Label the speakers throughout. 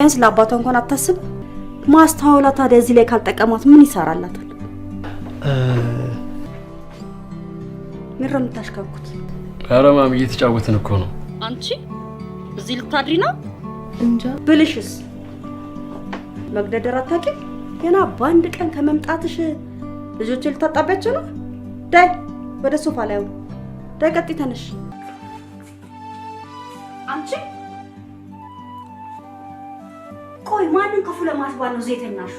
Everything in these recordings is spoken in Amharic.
Speaker 1: ያንስ ለአባቷ እንኳን አታስብ ማስተዋወላ ታዲያ እዚህ ላይ ካልጠቀማት ምን ይሰራላታል? ምንም ታሽካኩት
Speaker 2: አረማም እየተጫወትን እኮ ነው።
Speaker 1: አንቺ እዚህ ልታድሪ ነው እንጃ ብልሽስ መግደደር አታውቂም? ገና በአንድ ቀን ከመምጣትሽ ልጆች ልታጣባቸው ነው። ዳይ ወደ ሶፋ ላይ አውሩ። ዳይ ቀጥ ተነሽ። አንቺ ቆይ ማንን ከፉ ለማስባል ነው ዘይተኛሽ?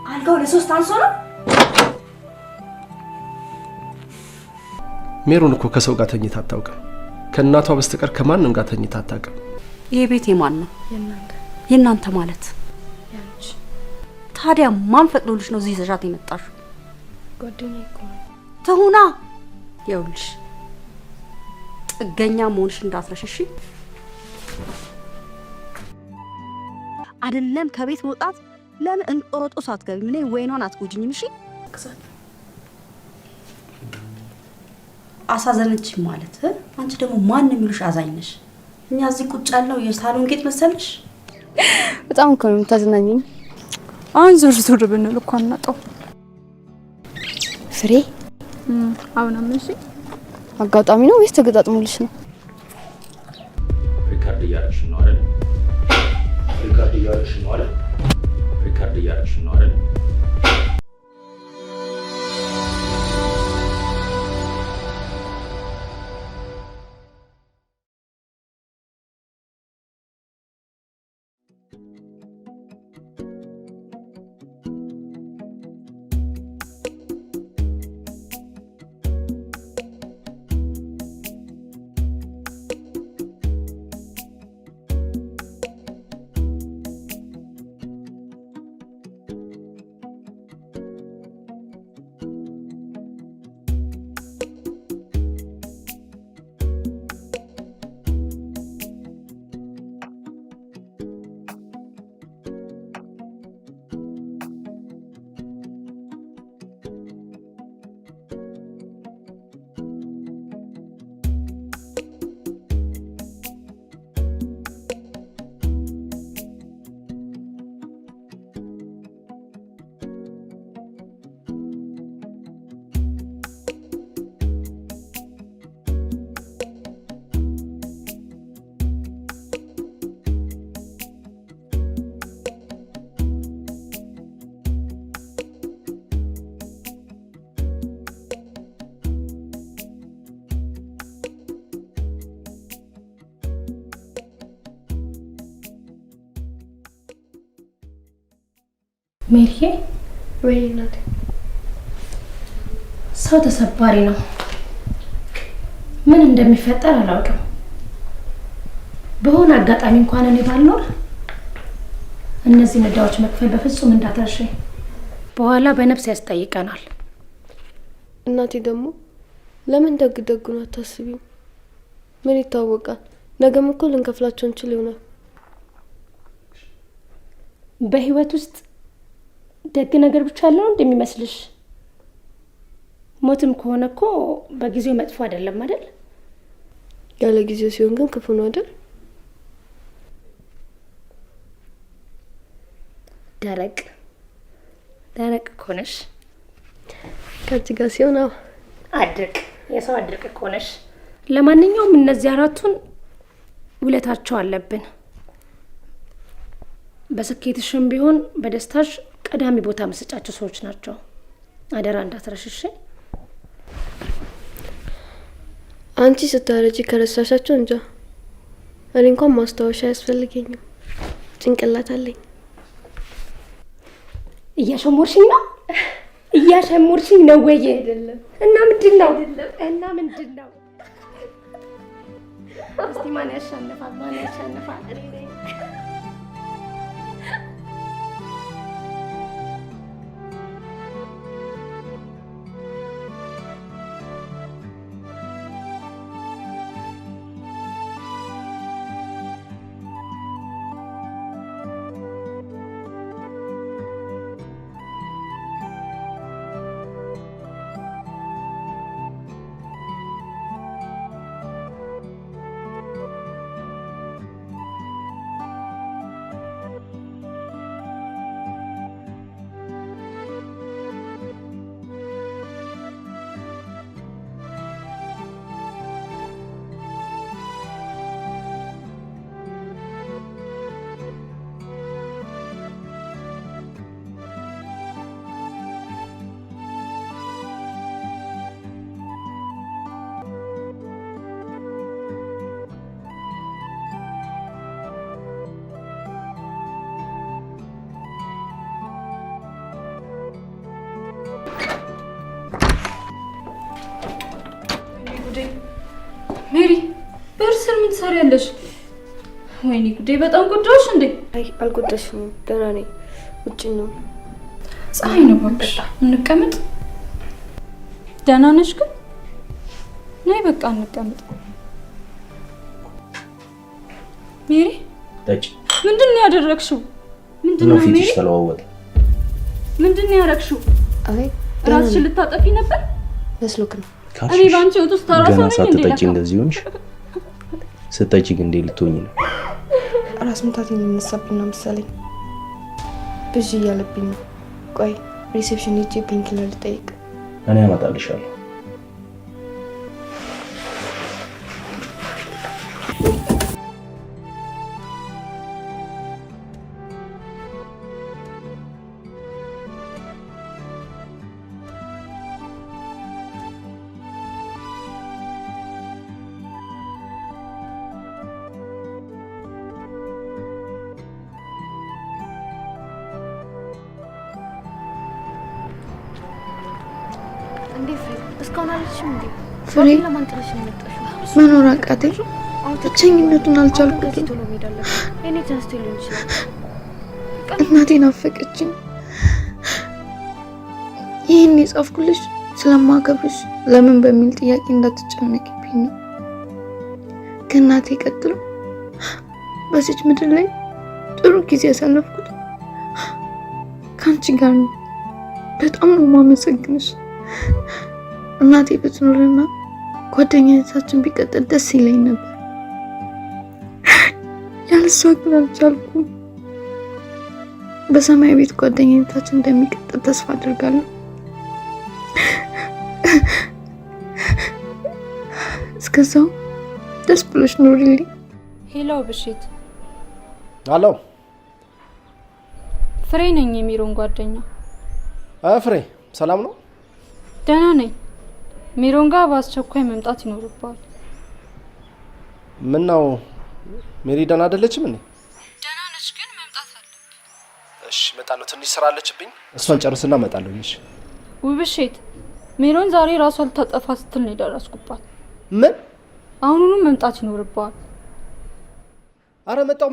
Speaker 1: አልጋው ለሶስት አንሶ ነው።
Speaker 2: ሜሮን እኮ ከሰው ጋር ተኝታ አታውቅም። ከእናቷ በስተቀር ከማንም ጋር ተኝታ አታውቅም።
Speaker 1: ይሄ ቤት የማን ነው? የእናንተ ማለት ያንቺ። ታዲያ ማን ፈቅዶልሽ ነው እዚህ ይዘሻት የመጣሽው?
Speaker 3: ጓደኛዬ እኮ
Speaker 1: ተሁና ይኸውልሽ ጥገኛ መሆንሽ እንዳትረሽሽ። አይደለም ከቤት መውጣት ለምን እንጦሮጦስ አትገቢም? እኔ ወይኗን አትጎጂኝም? እሺ አሳዘነች ማለት አንቺ ደግሞ ማን ነው የሚሉሽ? አዛኝ ነሽ። እኛ እዚህ ቁጭ ያለው የሳሎን ጌጥ መሰልሽ?
Speaker 3: በጣም እኮ ነው የምታዝናኝኝ። አሁን ዞር ብንል እኮ አናጣው ፍሬ። አሁን አመንሽ? አጋጣሚ ነው ወይስ ተገጣጥሞልሽ ነው?
Speaker 4: ሪካርድ እያደረግሽ ነው አይደል? ሪካርድ እያደረግሽ ነው አይደል? ሪካርድ እያደረግሽ ነው አይደል?
Speaker 5: ሜሪዬ
Speaker 3: ወይ እናቴ፣
Speaker 5: ሰው ተሰባሪ ነው። ምን እንደሚፈጠር አላውቅም። በሆነ አጋጣሚ እንኳን እኔ ባልኖር እነዚህ ዕዳዎች መክፈል በፍጹም እንዳትረሺ፣ በኋላ በነፍስ ያስጠይቀናል።
Speaker 3: እናቴ ደግሞ ለምን ደግደጉን አታስቢም? ምን ይታወቃል፣ ነገም እኮ ልንከፍላቸው እንችል ይሆናል።
Speaker 5: በህይወት ውስጥ ደግ ነገር ብቻ ያለው እንደሚመስልሽ? ሞትም ከሆነ እኮ በጊዜው መጥፎ አይደለም አይደል?
Speaker 3: ያለ ጊዜው ሲሆን ግን ክፉ ነው አይደል?
Speaker 5: ደረቅ ኮነሽ
Speaker 3: ከአንቺ ጋር ሲሆን
Speaker 5: አድርቅ፣ የሰው አድርቅ ኮነሽ። ለማንኛውም እነዚህ አራቱን ውለታቸው አለብን። በስኬትሽም ቢሆን በደስታሽ ቀዳሚ ቦታ መስጫቸው ሰዎች ናቸው። አደራ እንዳትረሽሽ።
Speaker 3: አንቺ ስታረጂ ከረሳሻቸው እንጃ። እኔ እንኳን ማስታወሻ አያስፈልገኝም፣ ጭንቅላት አለኝ።
Speaker 5: እያሸሞርሽኝ ነው? እያሸሞርሽኝ ነው ወይ? አይደለም። እና ምንድን ነው? እስቲ ማን ያሸንፋል? እኔ ነኝ።
Speaker 3: ጉዴ! ሜሪ በርስር ምን ትሰሪያለሽ? ወይኔ ጉዴ! በጣም ጎዳሽ እንዴ?
Speaker 6: አይ አልጎዳሽም፣ ደህና ነኝ። ውጭ ነው
Speaker 3: ፀሐይ ነው። በቃ እንቀመጥ። ደህና ነሽ ግን? ነይ በቃ እንቀመጥ። ሜሪ
Speaker 4: ጠጪ።
Speaker 3: ምንድን ነው ያደረግሽው? ምንድን ነው ሜሪ?
Speaker 4: ተለዋወጠ።
Speaker 3: ምንድን ነው ያደረግሽው?
Speaker 6: አይ
Speaker 3: ራስሽን ልታጠፊ ነበር
Speaker 6: መስሎክ ነው።
Speaker 3: እኔ ባንቺ ወጥ ውስጥ ተራሳ ነኝ እንዴ?
Speaker 4: ሳትጠጪ እንደዚህ ሆንሽ? ስትጠጪ ግን እንዴ ልትሆኚ ነው?
Speaker 6: ራስ ምታትን የሚነሳብኝ ነው መሰለኝ። ብዙ እያለብኝ ነው። ቆይ ሪሴፕሽን ሄጄ ፔንኪለር ልጠይቅ።
Speaker 4: እኔ አመጣልሻለሁ።
Speaker 6: እንዴ ፍሬ እስካሁን አልሽም እንዴ?
Speaker 7: ፍሬ
Speaker 6: ለማን ጥለሽ ነው የመጣሽው?
Speaker 7: መኖር አቃተኝ። ብቸኝነቱን አልቻልኩትም።
Speaker 6: ቶሎ መሄድ አለብን። እኔ ተነስቶ ሊሆን ይችላል።
Speaker 7: እናቴ ናፈቀችኝ። ይህን የጻፍኩልሽ ስለማከብርሽ ለምን በሚል ጥያቄ እንዳትጨነቅብኝ ነው። ከእናቴ ቀጥሎ በዚች ምድር ላይ ጥሩ ጊዜ ያሳለፍኩት ከአንቺ ጋር ነው። በጣም ነው የማመሰግንሽ። እናቴ ብትኖርና ጓደኝነታችን ቢቀጥል ደስ ይለኝ ነበር። ያለሷ ግን አልቻልኩም። በሰማይ ቤት ጓደኝነታችን እንደሚቀጥል ተስፋ አድርጋለሁ። እስከዛው ደስ ብሎሽ ኑሪልኝ።
Speaker 3: ሄሎ ብሽት።
Speaker 2: አሎ
Speaker 3: ፍሬ ነኝ፣ የሚሮን ጓደኛ።
Speaker 2: ፍሬ ሰላም ነው?
Speaker 3: ደህና ነኝ። ሚሮን ጋር በአስቸኳይ መምጣት ይኖርባል።
Speaker 2: ምን ነው ሜሪ ደህና አይደለችም እንዴ?
Speaker 3: ደህና ነች ግን መምጣት አለብኝ።
Speaker 2: እሺ እመጣለሁ። ትንሽ ስራ አለችብኝ፣ እሷን ጨርስና እመጣለሁ። እሺ
Speaker 3: ውብሽት፣ ሚሮን ዛሬ ራሷ ልታጠፋ ስትል ነው የደረስኩባት።
Speaker 2: ምን?
Speaker 3: አሁኑኑ መምጣት ይኖርባል።
Speaker 2: አረ መጣው።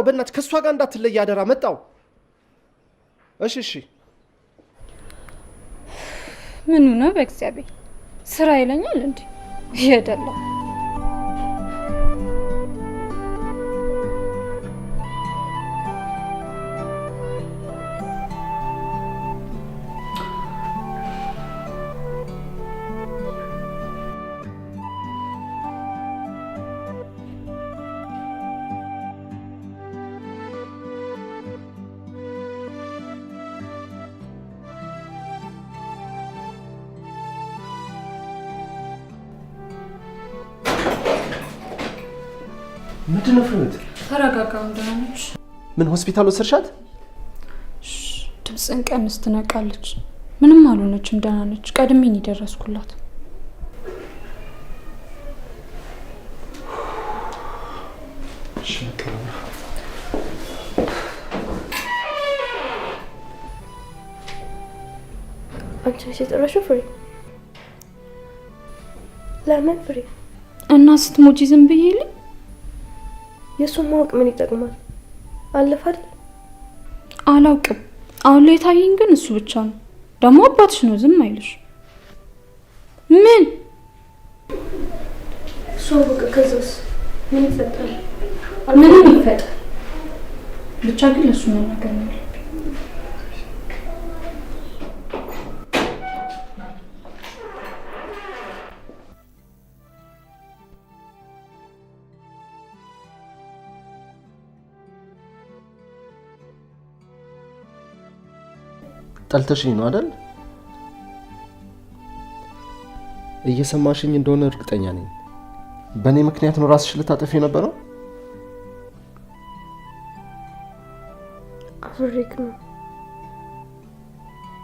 Speaker 2: በእናትህ ከሷ ጋር እንዳትለይ አደራ። መጣው። እሺ
Speaker 3: ምኑ ነው በእግዚአብሔር ስራ ይለኛል እንዴ? ይሄዳለሁ።
Speaker 2: ምንድን ነው ፍሬት?
Speaker 3: ተረጋጋ። ደህና ነች?
Speaker 2: ምን ሆስፒታል ወሰድሻት?
Speaker 3: ድምፅን ቀንስ፣ ትነቃለች። ምንም አልሆነችም፣ ደህና ነች። ቀድሜ ነው የደረስኩላት።
Speaker 6: አንቺ የጠራሽው ፍሬ? ለምን ፍሬ?
Speaker 3: እና ስትሞጂ ዝም ብዬልኝ?
Speaker 6: የእሱን ማወቅ ምን ይጠቅማል? አለፈ አይደል?
Speaker 3: አላውቅም። አሁን ላይ ታየኝ ግን እሱ ብቻ ነው። ደግሞ አባትሽ ነው፣ ዝም አይልሽ። ምን
Speaker 6: ሰው በቃ ከዛስ ምን ይፈጠራል?
Speaker 3: ምንም ይፈጠር ብቻ ግን ለሱ መናገር ነው።
Speaker 2: ጠልተሽኝ ነው አይደል? እየሰማሽኝ እንደሆነ እርግጠኛ ነኝ። በእኔ ምክንያት ነው ራስሽ ልታጠፊ የነበረው?
Speaker 6: አፍሬክ ነው።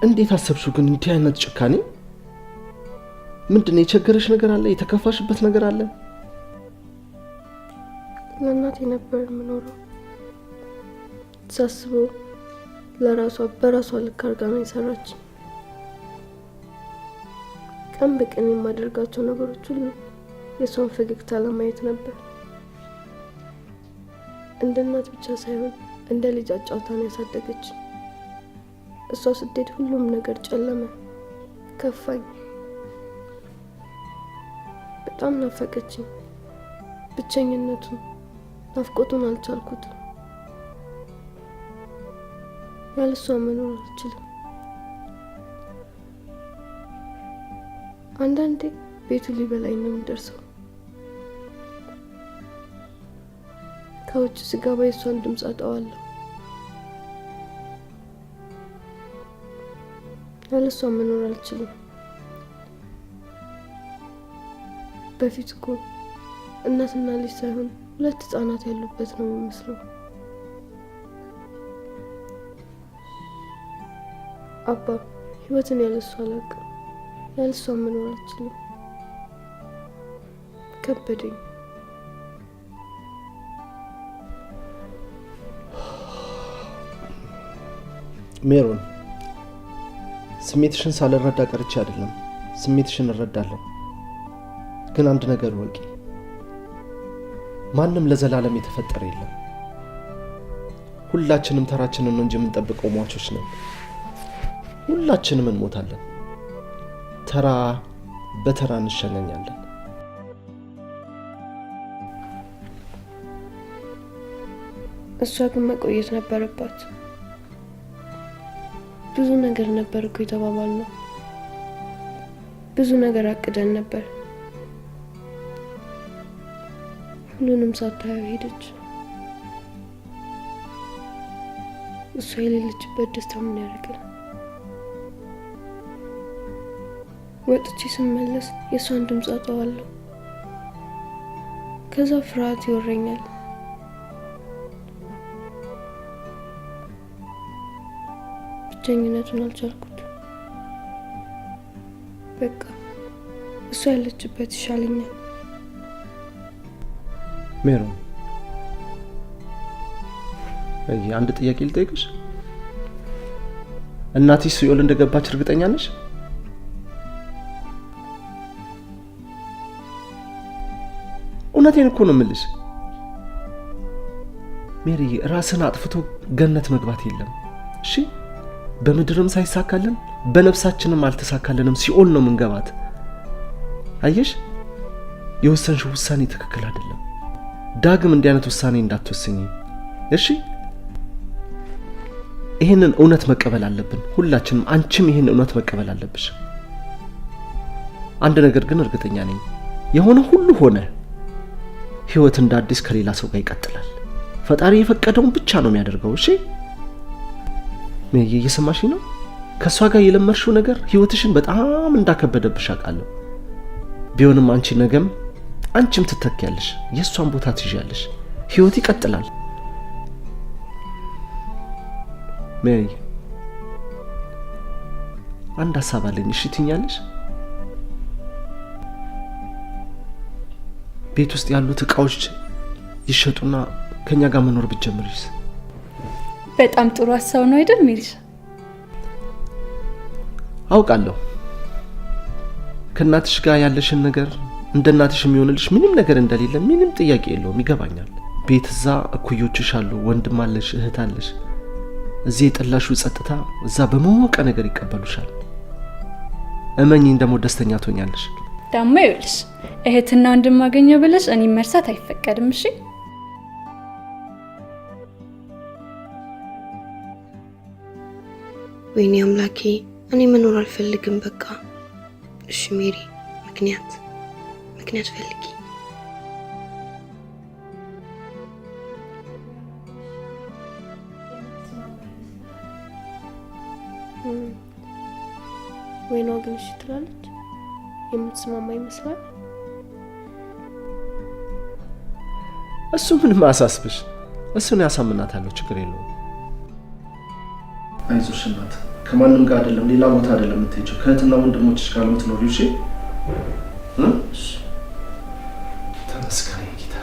Speaker 2: እንዴት አሰብሽው ግን እንዲህ አይነት ጭካኔ? ምንድን ነው የቸገረሽ ነገር አለ? የተከፋሽበት ነገር አለ?
Speaker 6: ለእናቴ ነበር የምኖረው። ሳስበው በራሷ ልክ አድርጋ ነው የሰራች። ቀን በቀን የማደርጋቸው ነገሮች ሁሉ የሷን ፈገግታ ለማየት ነበር። እንደ እናት ብቻ ሳይሆን እንደ ልጅ አጫውታን ያሳደገች። እሷ ስትሄድ ሁሉም ነገር ጨለመ፣ ከፋኝ። በጣም ናፈቀችኝ። ብቸኝነቱን፣ ናፍቆቱን አልቻልኩትም። ያለሷ መኖር አልችልም። አንዳንዴ ቤቱ ሊበላኝ ነው የሚደርሰው። ከውጭ ስገባ የሷን ድምፅ አጣዋለሁ። ያለሷ መኖር አልችልም። በፊት እኮ እናትና ልጅ ሳይሆን 2 ህጻናት ያሉበት ነው የሚመስለው። አባ ህይወትን ያለሷ አላውቅም። ያለሷ መኖር አልችልም። ከበደኝ።
Speaker 2: ሜሮን፣ ስሜትሽን ሳልረዳ ቀርቼ አይደለም። ስሜትሽን እረዳለሁ። ግን አንድ ነገር ወቂ፣ ማንም ለዘላለም የተፈጠረ የለም። ሁላችንም ተራችንን ነው እንጂ የምንጠብቀው ሟቾች ነን። ሁላችንም እንሞታለን። ተራ በተራ እንሸኛኛለን።
Speaker 6: እሷ ግን መቆየት ነበረባት። ብዙ ነገር ነበር እኮ የተባባልነው። ብዙ ነገር አቅደን ነበር። ሁሉንም ሳታየው ሄደች። እሷ የሌለችበት ደስታ ምን ያደርጋል? ወጥቼ ስመለስ የእሷን ድምፅ አጣዋለሁ። ከዛ ፍርሃት ይወረኛል። ብቸኝነቱን አልቻልኩት። በቃ እሷ ያለችበት ይሻለኛል።
Speaker 2: ሜሮን፣ አንድ ጥያቄ ልጠይቅሽ። እናትሽ ሲኦል እንደገባች እርግጠኛ ነሽ? እውነቴን እኮ ነው የምልሽ ሜሪ። ራስን አጥፍቶ ገነት መግባት የለም። እሺ፣ በምድርም ሳይሳካልን በነፍሳችንም አልተሳካልንም ሲኦል ነው መንገባት። አየሽ፣ የወሰንሽው ውሳኔ ትክክል አይደለም። ዳግም እንዲህ አይነት ውሳኔ እንዳትወስኚ እሺ? ይሄንን እውነት መቀበል አለብን ሁላችንም። አንቺም ይሄን እውነት መቀበል አለብሽ። አንድ ነገር ግን እርግጠኛ ነኝ፣ የሆነ ሁሉ ሆነ፣ ህይወት እንደ አዲስ ከሌላ ሰው ጋር ይቀጥላል። ፈጣሪ የፈቀደውን ብቻ ነው የሚያደርገው። እሺ ምን እየሰማሽኝ ነው? ከሷ ጋር የለመርሽው ነገር ህይወትሽን በጣም እንዳከበደብሽ አውቃለሁ። ቢሆንም አንቺ ነገም አንቺም ትተኪያለሽ፣ የሷን ቦታ ትይዣለሽ። ህይወት ይቀጥላል። ሜሪ፣ አንድ ሀሳብ አለኝ። እሺ ትኛለሽ? ቤት ውስጥ ያሉት እቃዎች ይሸጡና ከኛ ጋር መኖር ብትጀምሪስ?
Speaker 3: በጣም ጥሩ ሀሳብ ነው አይደል ሜሪሻ?
Speaker 2: አውቃለሁ ከእናትሽ ጋር ያለሽን ነገር እንደ እናትሽ የሚሆንልሽ ምንም ነገር እንደሌለ ምንም ጥያቄ የለውም። ይገባኛል። ቤት እዛ እኩዮችሽ አሉ፣ ወንድም አለሽ፣ እህት አለሽ። እዚህ የጠላሽው ጸጥታ እዛ በመወቀ ነገር ይቀበሉሻል። እመኚኝ፣ ደግሞ ደስተኛ ትሆኛለሽ።
Speaker 3: ደግሞ ይኸውልሽ እህትና ወንድም ማገኘው ብለሽ እኔ መርሳት አይፈቀድም። እሺ
Speaker 6: ወይኔ አምላኬ፣ እኔ መኖር አልፈልግም በቃ። እሺ ሜሪ፣ ምክንያት ፈልጊ። ወይኗ ግን እሺ ትላለች። የምትስማማ ይመስላል።
Speaker 2: እሱ ምንም አያሳስብሽ። እሱን ያሳምናታለሁ፣ ችግር የለውም። አይዞሽ እናት፣ ከማንም ጋር አይደለም፣ ሌላ ቦታ አይደለም የምትሄጂው፣ ከእህትና ወንድሞችሽ ጋር ነው የምትኖሪው። እሺ ተመስገን ጌታ።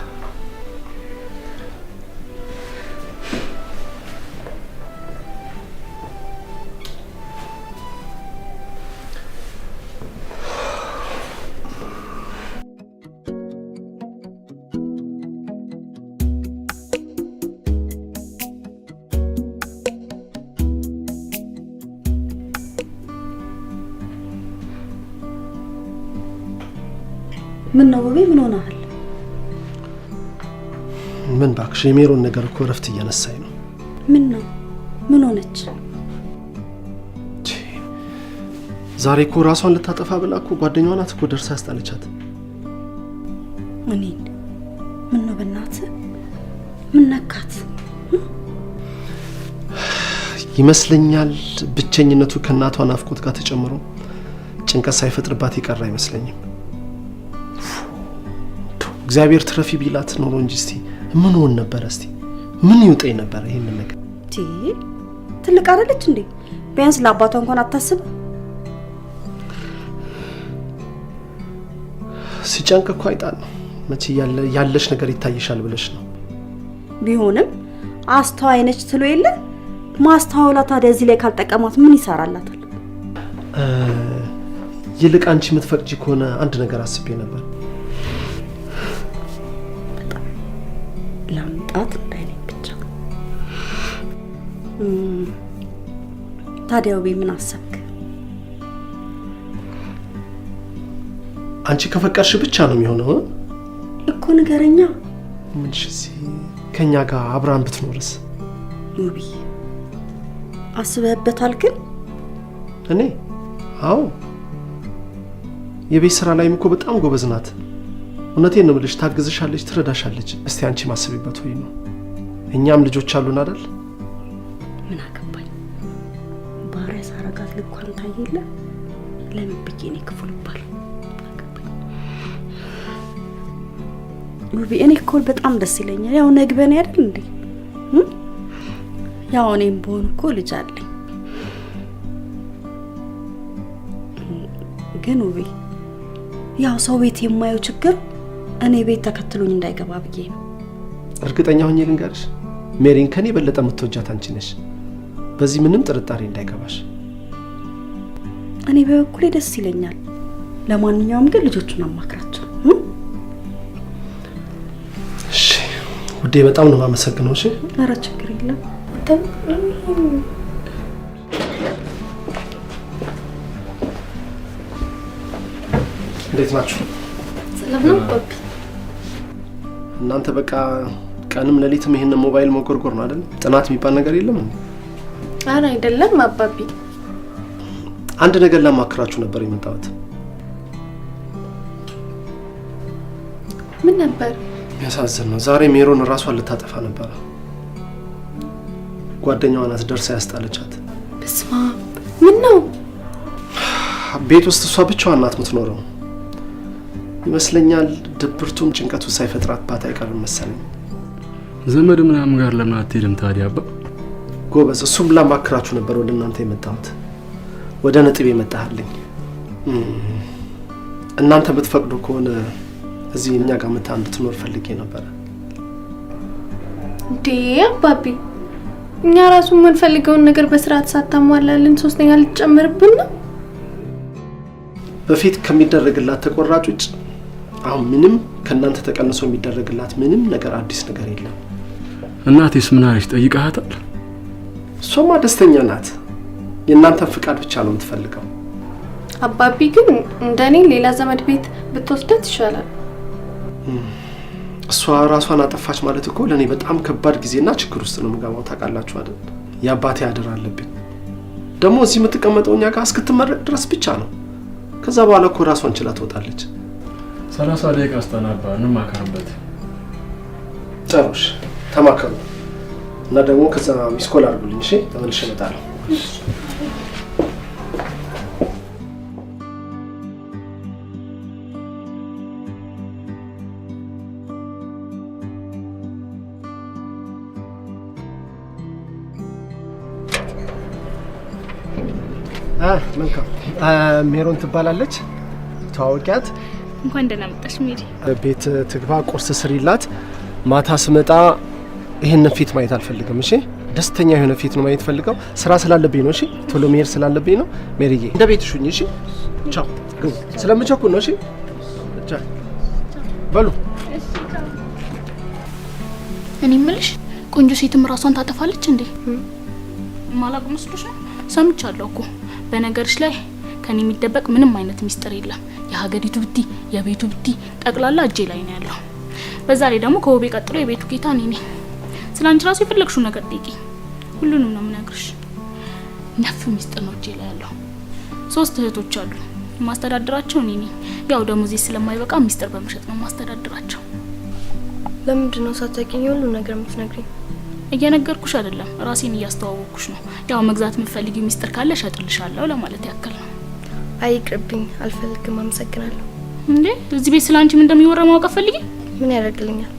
Speaker 1: ምን ነው ውቤ? ምን ሆነሃል?
Speaker 2: ምን ባክሽ፣ የሜሮን ነገር እኮ እረፍት እየነሳኝ ነው።
Speaker 1: ምን ነው? ምን ሆነች?
Speaker 2: ዛሬ እኮ ራሷን ልታጠፋ ብላ እኮ ጓደኛዋ ናት እኮ ደርሳ ያስጣለቻት።
Speaker 1: እኔን ምን ነው? በእናትህ ምን ነካት?
Speaker 2: ይመስለኛል ብቸኝነቱ ከእናቷ ናፍቆት ጋር ተጨምሮ ጭንቀት ሳይፈጥርባት ይቀር አይመስለኝም። እግዚአብሔር ትረፊ ቢላት ኖሮ እንጂ እስቲ ምን ሆን ነበር? እስቲ ምን ይውጠኝ ነበር? ይሄንን ነገር
Speaker 1: ትልቅ አይደለች እንዴ? ቢያንስ ለአባቷ እንኳን አታስብ?
Speaker 2: ሲጨንቅ እኮ አይጣል ነው መቼ ያለሽ ነገር ይታይሻል ብለሽ ነው።
Speaker 1: ቢሆንም አስተዋይ ነች ትሎ የለ ማስተዋላ። ታዲያ እዚህ ላይ ካልጠቀማት ምን ይሰራላታል?
Speaker 2: ይልቅ አንቺ የምትፈቅጂ ከሆነ አንድ ነገር አስቤ ነበር።
Speaker 1: በጣም ላምጣት እንዳይነኝ ብቻ። ታዲያ ውቤ ምን አሰብክ?
Speaker 2: አንቺ ከፈቀድሽ ብቻ ነው የሚሆነው
Speaker 1: እኮ ንገረኛ።
Speaker 2: ምንሽ ከኛ ጋር አብራን ብትኖርስ?
Speaker 1: ውቤ አስበህበታል ግን?
Speaker 2: እኔ አዎ፣ የቤት ስራ ላይም እኮ በጣም ጎበዝ ናት። እውነቴን ነው የምልሽ፣ ታግዝሻለች፣ ትረዳሻለች። እስቲ አንቺ ማስቢበት ወይ ነው። እኛም ልጆች አሉን አይደል?
Speaker 1: ምን አገባኝ? ባሪያ ሳረጋት ልኳን ታየለ። ለምን ብዬ ነው ክፉል ባል ውቤ? እኔ እኮ በጣም ደስ ይለኛል። ያው ነግበኔ አይደል እንዴ? ያው እኔም በሆን እኮ ልጅ አለኝ። ግን ውቤ ያው ሰው ቤት የማየው ችግር እኔ ቤት ተከትሎኝ እንዳይገባ ብዬ ነው።
Speaker 2: እርግጠኛ ሆኜ ልንገርሽ፣ ሜሪን ከኔ በለጠ የምትወጃት አንቺ ነሽ። በዚህ ምንም ጥርጣሬ እንዳይገባሽ።
Speaker 1: እኔ በበኩሌ ደስ ይለኛል። ለማንኛውም ግን ልጆቹን አማክራቸው።
Speaker 2: እሺ ውዴ፣ በጣም ነው የማመሰግነው። እሺ።
Speaker 1: ኧረ ችግር የለም። እንዴት ናችሁ?
Speaker 6: ሰላም ነው ፓፒ?
Speaker 2: እናንተ በቃ ቀንም ሌሊትም ይሄን ሞባይል መጎርጎር ነው አይደል? ጥናት የሚባል ነገር የለም እንዴ?
Speaker 6: ኧረ አይደለም አባቢ።
Speaker 2: አንድ ነገር ላማክራችሁ ነበር የመጣሁት።
Speaker 6: ምን ነበር?
Speaker 2: የሚያሳዝን ነው። ዛሬ ሜሮን ራሷን ልታጠፋ ነበር። ጓደኛዋ ናት ደርሳ ያስጣለቻት።
Speaker 6: በስማ ምን ነው?
Speaker 2: ቤት ውስጥ እሷ ብቻዋን ናት የምትኖረው ይመስለኛል። ድብርቱም ጭንቀቱ ሳይፈጥራት አይቀርም መሰለኝ።
Speaker 4: ዘመድ ምናምን ጋር ለምን አትሄድም ታዲያ? አባ
Speaker 2: ጎበዝ፣ እሱም ላማክራችሁ ነበር ወደ እናንተ የመጣሁት። ወደ ነጥብ የመጣህልኝ። እናንተ ብትፈቅዱ ከሆነ እዚህ እኛ ጋር መታ እንድትኖር ፈልጌ ነበር።
Speaker 6: እንዴ አባቢ፣ እኛ ራሱ የምንፈልገውን ነገር በስርዓት ሳታሟላልን ሶስተኛ ልትጨምርብን ነው?
Speaker 2: በፊት ከሚደረግላት ተቆራጭ ውጭ አሁን ምንም ከእናንተ ተቀንሶ የሚደረግላት ምንም ነገር አዲስ ነገር የለም።
Speaker 4: እናቴስ ምን አለች? ጠይቀሃታል?
Speaker 2: እሷማ ደስተኛ ናት። የእናንተን ፍቃድ ብቻ ነው የምትፈልገው።
Speaker 6: አባቢ ግን እንደኔ ሌላ ዘመድ ቤት ብትወስደት ይሻላል።
Speaker 2: እሷ ራሷን አጠፋች ማለት እኮ ለእኔ በጣም ከባድ ጊዜና ችግር ውስጥ ነው የምገባው። ታውቃላችሁ አይደል? የአባቴ አደራ አለብኝ። ደግሞ እዚህ የምትቀመጠው እኛ ጋር እስክትመረቅ ድረስ ብቻ ነው። ከዛ በኋላ እኮ ራሷን ችላ ትወጣለች።
Speaker 4: 30 ደቂቃ አስተናባ እንማከርበት።
Speaker 2: ጨሮሽ ተማከሩ እና ደግሞ ከዛ ሚስኮል አድርጉልኝ። እሺ፣ ተመልሼ እመጣለሁ። መልካም። ሜሮን ትባላለች። ተዋወቂያት።
Speaker 3: እንኳን ደህና መጣሽ ሜሪ።
Speaker 2: ቤት ትግባ፣ ቁርስ ስሪላት። ማታ ስመጣ ይሄን ፊት ማየት አልፈልግም። እሺ፣ ደስተኛ የሆነ ፊት ነው ማየት ፈልገው። ስራ ስላለብኝ ነው። እሺ፣ ቶሎ መሄድ ስላለብኝ ነው። ሜሪዬ እንደ ቤትሽ ሁኚ። እሺ፣ ቻው። ስለምቸኩል ነው። እሺ፣ ቻው በሉ።
Speaker 3: እኔ የምልሽ ቆንጆ ሴትም ራሷን ታጠፋለች እንዴ? ማላቅ መስሎሽ ነው? ሰምቻለሁ እኮ። በነገርሽ ላይ ከኔ የሚደበቅ ምንም አይነት ሚስጥር የለም። የሀገሪቱ ብቲ የቤቱ ብቲ ጠቅላላ እጄ ላይ ነው ያለው። በዛ ላይ ደግሞ ከውቤ ቀጥሎ የቤቱ ጌታ እኔ ነኝ። ስላንቺ ራሱ የፈለግሽው ነገር ጠይቂ፣ ሁሉንም ነው የምነግርሽ። ነፍ ሚስጥር ነው እጄ ላይ ያለው። 3 እህቶች አሉ፣ ማስተዳድራቸው እኔ ነኝ። ያው ደሞዜ ስለማይበቃ ሚስጥር በመሸጥ ነው ማስተዳድራቸው።
Speaker 6: ለምንድን ነው ሳታውቂኝ ሁሉ ነገር የምትነግሪኝ?
Speaker 3: እየነገርኩሽ አይደለም፣ ራሴን እያስተዋወቅኩሽ ነው። ያው መግዛት የምትፈልጊው ሚስጥር ካለ እሸጥልሻለሁ ለማለት ያክል ነው።
Speaker 6: አይቅርብኝ፣ አልፈልግም። አመሰግናለሁ።
Speaker 3: እንዴ እዚህ ቤት ስላንቺ ምን እንደሚወራ ማወቅ ፈልጊ?
Speaker 6: ምን ያደርግልኛል?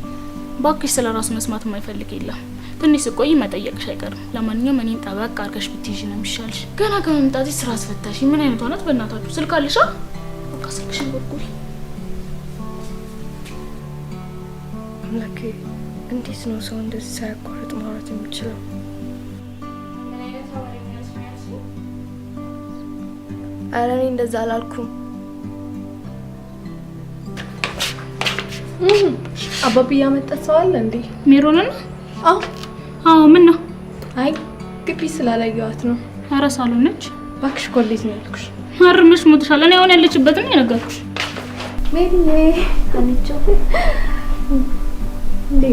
Speaker 3: ባክሽ ስለ ራሱ መስማት የማይፈልግ የለም። ትንሽ ስቆይ መጠየቅሽ አይቀርም። ለማንኛውም እኔን ጠበቅ አድርገሽ ብትይዥ ነው የሚሻልሽ። ገና ከመምጣትሽ ስራ አስፈታሽ። ምን አይነቷ ናት በእናታችሁ? ስልክ አለሽ? በቃ ስልክሽን ጎርጉሪ።
Speaker 6: አምላኬ፣ እንዴት ነው ሰው እንደዚህ ሳያቋርጥ ማውራት የሚችለው? ኧረ እኔ እንደዛ አላልኩም።
Speaker 7: አባቢ ያመጣት ሰው አለ እንዴ?
Speaker 3: ሜሮንን?
Speaker 7: አዎ
Speaker 3: ምን ነው?
Speaker 7: አይ ግቢ ስላላየኋት ነው።
Speaker 3: ኧረ ሳሎን ነች።
Speaker 7: እባክሽ ኮሌጅ ነው ያልኩሽ።
Speaker 3: አርምሽ ሞትሻል። እኔ አሁን ያለችበትን ነው የነገርኩሽ።
Speaker 7: ሜሪዬ አንቺ እንዴ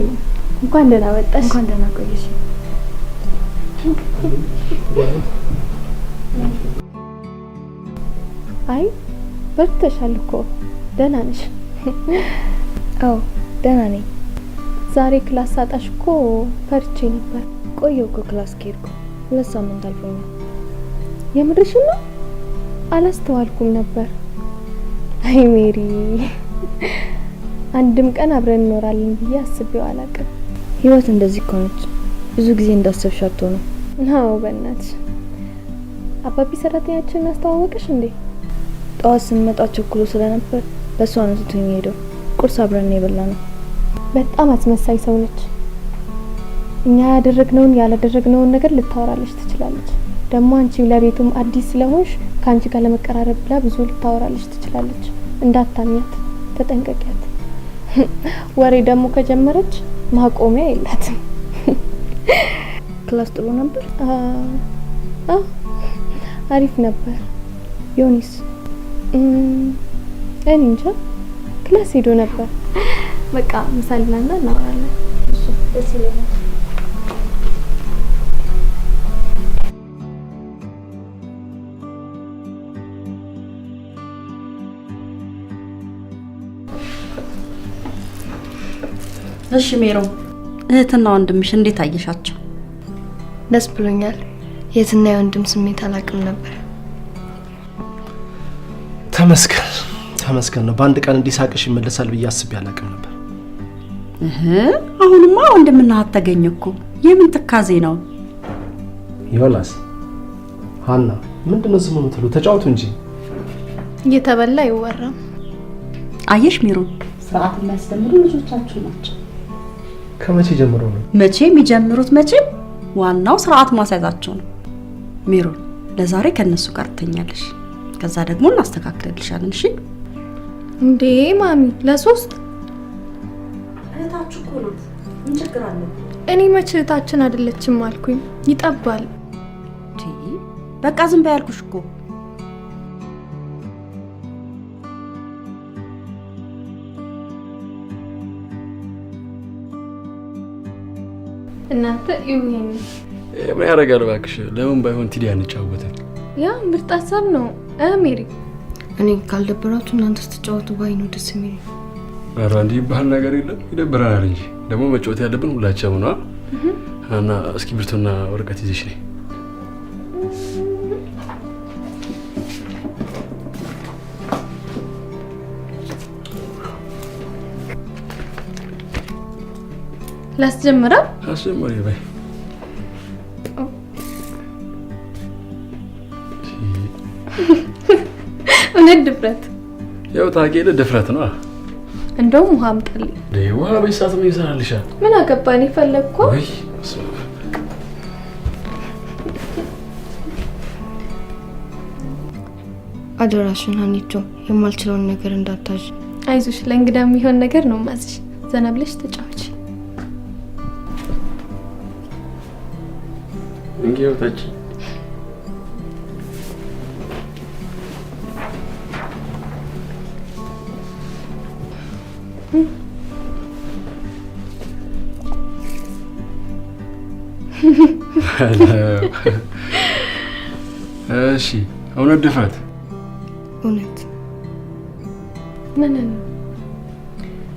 Speaker 7: እንኳን ደህና መጣሽ። እንኳን ደህና ቆየሽ። አይ በርተሻል እኮ ደህና ነሽ?
Speaker 6: አዎ ደህና ነኝ።
Speaker 7: ዛሬ ክላስ ሳጣሽ እኮ ፈርቼ ነበር።
Speaker 6: ቆየሁ እኮ ክላስ ከሄድኩ 2 ሳምንት አልፎኛል።
Speaker 7: የምርሽን ነው? አላስተዋልኩም ነበር። አይ ሜሪ፣ አንድም ቀን አብረን እንኖራለን ብዬ አስቤው አላውቅም።
Speaker 6: ህይወት እንደዚህ እኮ ነች። ብዙ ጊዜ እንዳሰብሽ አትሆንም።
Speaker 7: አዎ በእናትሽ። አባቢ ሰራተኛችንን አስተዋወቀሽ እንዴ?
Speaker 6: ጠዋት ስንመጣ ቸኩሎ ስለነበር በእሷ ነው ትቶኝ ሄደው። ቁርስ አብረን የበላ ነው።
Speaker 7: በጣም አስመሳይ ሰው ነች። እኛ ያደረግነውን ያላደረግነውን ነገር ልታወራለች ትችላለች። ደግሞ አንቺ ለቤቱም አዲስ ስለሆንሽ ከአንቺ ጋር ለመቀራረብ ብላ ብዙ ልታወራለች ትችላለች። እንዳታሚያት፣ ተጠንቀቂያት። ወሬ ደግሞ ከጀመረች ማቆሚያ የላትም።
Speaker 6: ክላስ ጥሩ ነበር?
Speaker 7: አሪፍ ነበር።
Speaker 6: ዮኒስ?
Speaker 7: እኔ እንጃ፣ ክላስ ሄዶ ነበር። በቃ ምሳልናና እናወራለን።
Speaker 6: እሱ ደስ ይለኛል።
Speaker 1: እሺ ሜሮ፣ እህትና ወንድምሽ እንዴት አየሻቸው?
Speaker 6: ደስ ብሎኛል። የትና የወንድም ስሜት አላውቅም ነበር።
Speaker 2: ተመስገን ነው። በአንድ ቀን እንዲሳቅሽ ይመለሳል ብዬ አስቤ አላውቅም ነበር።
Speaker 1: አሁንማ ወንድምና እህት ተገኘ እኮ። የምን ትካዜ ነው?
Speaker 2: ዮናስ፣ ሀና ምንድነው ዝም የምትሉ? ተጫወቱ እንጂ።
Speaker 7: እየተበላ አይወራም።
Speaker 1: አየሽ ሜሮ፣ ስርዓት የሚያስተምሩ ልጆቻችሁ ናቸው።
Speaker 2: ከመቼ ጀምሮ ነው?
Speaker 1: መቼ የሚጀምሩት? መቼም ዋናው ስርዓት ማስያዛቸው ነው። ሜሮ፣ ለዛሬ ከነሱ ጋር ትተኛለሽ፣ ከዛ ደግሞ እናስተካክልልሻለን። እሺ?
Speaker 7: እንዴ ማሚ፣ ለ3
Speaker 1: እህታችሁ እኮ ናት። ምን ችግር አለ?
Speaker 7: እኔ መቼ እህታችን አይደለችም አልኩኝ? ይጠባል።
Speaker 1: በቃ ዝም በይ ያልኩሽ እኮ።
Speaker 7: እናንተ ይሁን
Speaker 8: ምን ያደርጋል እባክሽ። ለምን ባይሆን ቲዲ አንጫወተን?
Speaker 7: ያ ምርጥ ሀሳብ ነው። ሜሪ፣
Speaker 6: እኔ ካልደበራችሁ እናንተ ስትጫወቱ ባይ ነው ደስ የሚለኝ።
Speaker 8: ኧረ እንዲህ ባህል ነገር የለም፣ ይደብረናል እንጂ ደግሞ መጫወት ያለብን ሁላችንም ነው። እና እስክሪብቶና ወረቀት ይዘሽ ነይ።
Speaker 7: ላስጀምራ?
Speaker 8: አስጀምሪ በይ።
Speaker 7: እውነት ድፍረት?
Speaker 8: ያው ታውቂያለሽ ድፍረት ነው።
Speaker 7: እንደውም ውሃ አምጣልኝ።
Speaker 8: ውሃ በሰዓት ምን ይሰራልሻል?
Speaker 7: ምን አገባኝ? ፈለግኩ።
Speaker 8: ወይ
Speaker 6: አደራሽን ሀኒቾ፣ የማልችለውን ነገር እንዳታዥ።
Speaker 7: አይዞሽ፣ ለእንግዳ የሚሆን ነገር ነው ማዝሽ። ዘና ብለሽ ተጫወች።
Speaker 8: እንግዲህ ወጣች። እሺ እውነት ድፍረት?
Speaker 6: እውነት
Speaker 7: ምን ነው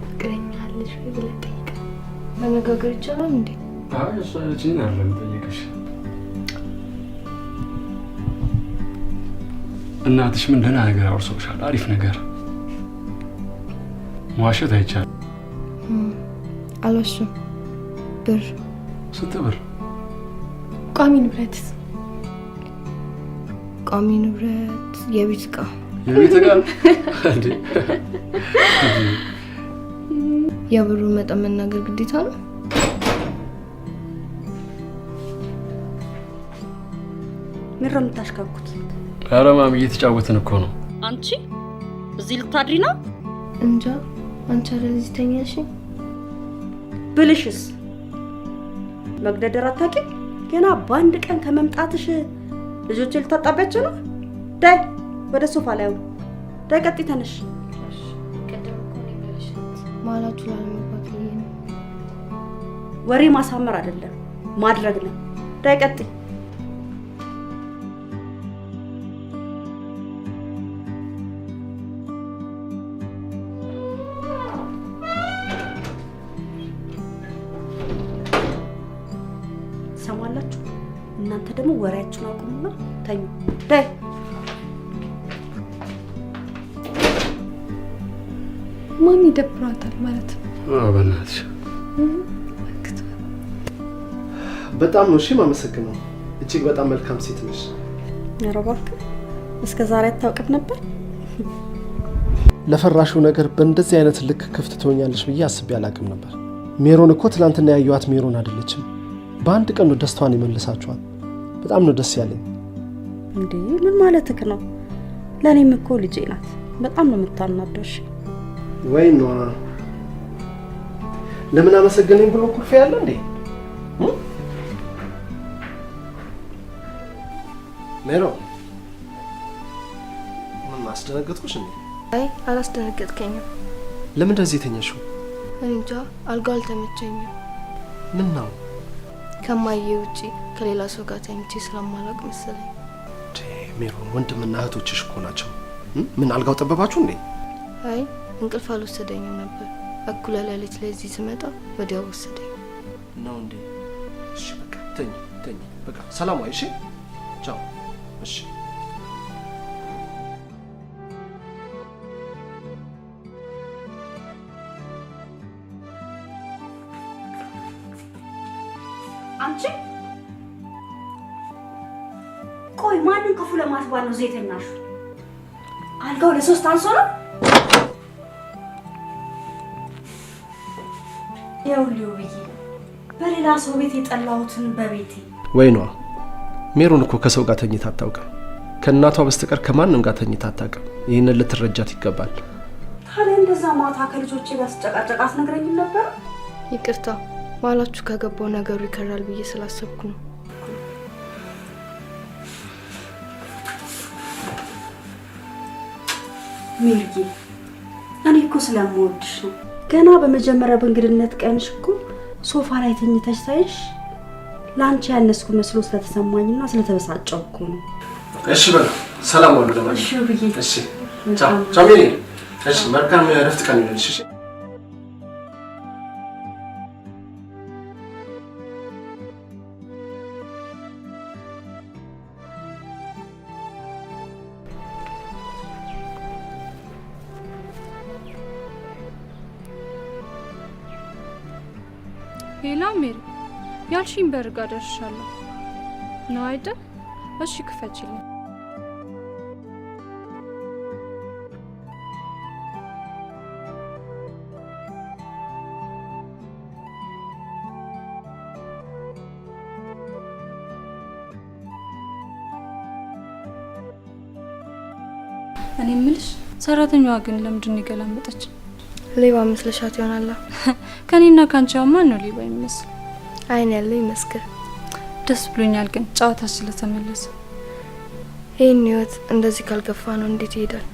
Speaker 7: ፍቅረኛ አለሽ ወይ ብለህ ጠይቀህ
Speaker 6: መነጋገር ይቻላል እንዴ?
Speaker 8: አይ እሷ ልጅን አይደለም ጠይቅሽ። እናትሽ ምን ደህና ነገር አውርሶሻል? አሪፍ ነገር? መዋሸት አይቻልም።
Speaker 6: አልዋሽም። ብር።
Speaker 8: ስንት ብር?
Speaker 7: ቋሚ ንብረትስ?
Speaker 6: ቋሚ ንብረት የቤት ዕቃ።
Speaker 8: የቤት ዕቃ እንዴ?
Speaker 6: የብሩ መጠን መናገር ግዴታ ነው?
Speaker 1: ምን ነው የምታሽካኩት?
Speaker 8: ኧረ ማሚ እየተጫወትን እኮ ነው።
Speaker 1: አንቺ እዚህ ልታድሪ ነው?
Speaker 6: እንጃ። አንቺ አይደል እዚህ ተኛሽ?
Speaker 1: ብልሽስ መግደደር አታውቂም? ገና በአንድ ቀን ከመምጣትሽ ልጆች ልታጣቢያቸው ነው? ዳይ ወደ ሶፋ ላይ አሁን ዳይ፣ ቀጥይ፣ ተነሽ።
Speaker 6: ማላችሁ ላለመግባት ብዬ ነው።
Speaker 1: ወሬ ማሳመር አይደለም ማድረግ ነው። ዳይ፣ ቀጥይ። ሰማላችሁ? እናንተ ደግሞ ወሬያችሁን አቁሙና ተኙ። ዳይ
Speaker 7: ማሚ ይደብራታል ማለት ነው።
Speaker 8: አዎ በእናትሽ
Speaker 2: በጣም ነው እሺ የማመሰግነው። እጅግ በጣም መልካም ሴት ነሽ።
Speaker 1: ኧረ እባክህ እስከ ዛሬ አታውቅም ነበር?
Speaker 2: ለፈራሹ ነገር በእንደዚህ አይነት ልክ ክፍት ትሆኛለሽ ብዬ አስቤ አላቅም ነበር። ሜሮን እኮ ትናንትና ያዩዋት ሜሮን አይደለችም። በአንድ ቀን ነው ደስታዋን ይመልሳችኋል። በጣም ነው ደስ ያለኝ።
Speaker 1: እንዴ ምን ማለትክ ነው? ለኔም እኮ ልጄ ናት። በጣም ነው የምታናደሽ።
Speaker 2: ወይ ነው ለምን አመሰግነኝ ብሎ ኩርፌ ያለ እንዴ? ሜሮ ምን አስደነገጥኩሽ እንዴ?
Speaker 6: አይ አላስደነገጥከኝም።
Speaker 2: ለምን እንደዚህ ተኛሽው?
Speaker 6: እንጃ አልጋው አልተመቸኝም።
Speaker 2: ምን ነው?
Speaker 6: ከማዬ ውጪ ከሌላ ሰው ጋር ተኝቼ ስለማላውቅ መሰለኝ።
Speaker 2: ሜሮን ወንድምና እህቶችሽ እኮ ናቸው። ምን አልጋው ጠበባችሁ እንዴ?
Speaker 6: አይ እንቅልፍ አልወሰደኝም ነበር። እኩለ ሌሊት ላይ እዚህ ስመጣ ወዲያው ወሰደኝ
Speaker 2: ነው እንዴ? እሺ በቃ ተኝ ተኝ። በቃ ሰላም ዋይ። እሺ ቻው። እሺ
Speaker 1: አንቺ ቆይ ማንን ክፉ ለማስባል ነው ዘይተኛሹ? አልጋው ለሶስት አንሶ ነው? ይኸውልህ ብዬ በሌላ ሰው ቤት የጠላሁትን በቤቴ
Speaker 2: ወይኗ ሜሮን እኮ ከሰው ጋር ተኝታ አታውቅም። ከእናቷ በስተቀር ከማንም ጋር ተኝታ አታውቅም። ይህንን ልትረጃት ይገባል።
Speaker 1: ታዲያ እንደዛ ማታ ከልጆቼ ጋር ስጨቃጨቃ አትነግረኝም ነበር?
Speaker 6: ይቅርታ ማላችሁ ከገባው ነገሩ ይከራል ብዬ ስላሰብኩ ነው።
Speaker 1: ሜሪዬ እኔ እኮ ስለምወድሽ ነው። ገና በመጀመሪያ በእንግድነት ቀንሽ እኮ ሶፋ ላይ ተኝተሽ ሳይሽ ላንቺ ያነስኩ መስሎ ስለተሰማኝና ስለተበሳጨው እኮ ነው።
Speaker 2: እሺ በቃ ሰላም ዋሉ። ለማለት
Speaker 1: እሺ ብዬ
Speaker 2: እሺ ቻው ቻው። ሜሪ እሺ መልካም እረፍት ቀን ይሁንልሽ። እሺ
Speaker 9: ሄላ ሜሪ ያልሽኝ በር ጋር ደርሻለሁ ነው አይደል? እሺ ክፈችልኝ። እኔ የምልሽ ሰራተኛዋ ግን ለምንድን ነው የገላመጠች?
Speaker 6: ሌባ መስለሻት ይሆናል።
Speaker 9: ከኔና ካንቺ ማን ነው ሌባ የሚመስል?
Speaker 6: አይን ያለው ይመስክር።
Speaker 9: ደስ ብሎኛል ግን ጨዋታ ስለተመለሰ።
Speaker 6: ይህን ህይወት እንደዚህ ካልገፋ ነው እንዴት ይሄዳል?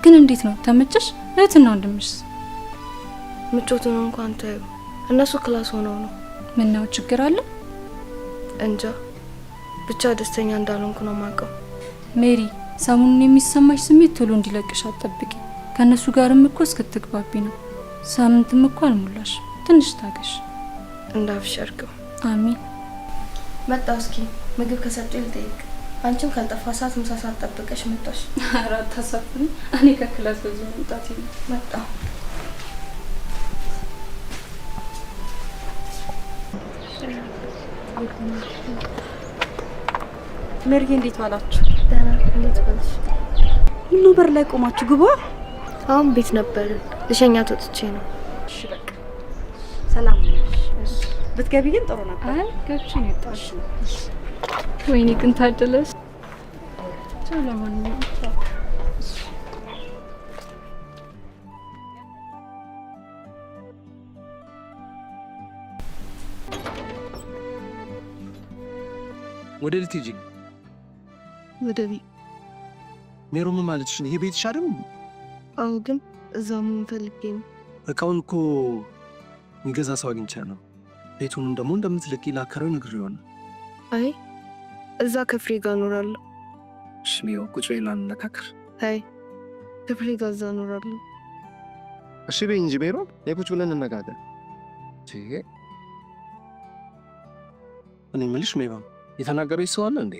Speaker 9: ግን እንዴት ነው ተመቸሽ? እህትና ወንድምሽስ?
Speaker 6: ምቾቱን እንኳን ታዩ። እነሱ ክላስ ሆነው ነው።
Speaker 9: ምን ነው ችግር አለ?
Speaker 6: እንጃ ብቻ ደስተኛ እንዳልሆንኩ ነው የማውቀው።
Speaker 9: ሜሪ፣ ሰሞኑን የሚሰማሽ ስሜት ቶሎ እንዲለቅሽ አትጠብቂ። ከነሱ ጋርም እኮ እስክትግባቢ ነው። ሳምንትም እኮ አልሞላሽ። ትንሽ ታገሽ።
Speaker 6: እንዳብሸርገው።
Speaker 9: አሚን።
Speaker 6: መጣው። እስኪ ምግብ ከሰጡኝ ልጠይቅ። አንቺም ካልጠፋ ሰዓት ምሳ ሰዓት ጠብቀሽ መጣሽ።
Speaker 9: ኧረ አታሳፍሪ። እኔ ከክላስ በዚህ መምጣት ነው።
Speaker 6: መጣው።
Speaker 1: ሜሪዬ እንዴት ዋላችሁ?
Speaker 6: ደህና። እንዴት ዋልሽ?
Speaker 1: ሁሉ በር ላይ ቆማችሁ ግባ።
Speaker 6: አሁን ቤት ነበር ልሸኛት ወጥቼ ነው።
Speaker 1: እሺ በቃ ሰላም ነሽ? ብትገቢ ግን ጥሩ ነበር።
Speaker 9: አይ ገብቼ ነው የወጣሽ። ወይኔ ግን ታደለሽ። ሰላም ነው።
Speaker 2: ወደ ልትጂ
Speaker 6: ወደ ቤት
Speaker 2: ሜሮ ምን ማለትሽ ነው? ይሄ ቤትሽ አይደል?
Speaker 6: አዎ፣ ግን እዛው ምን ፈልጌ ነው?
Speaker 2: እቃውን እኮ የሚገዛ ሰው አግኝቻለሁ። ቤቱንም ደግሞ እንደምትልቂ ላከረው ነግሬው ይሆናል።
Speaker 6: አይ እዛ ከፍሬ ጋር እኖራለሁ።
Speaker 2: እሺ ሜሮ ቁጭ በይ ላንነካከር።
Speaker 6: አይ ከፍሬ ጋር እዛ እኖራለሁ።
Speaker 2: እሺ በይ እንጂ ሜሮ፣ ቁጭ ብለን እንነጋገር። እኔ የምልሽ ሜሮ፣ የተናገረች ሰው አለ እንዴ?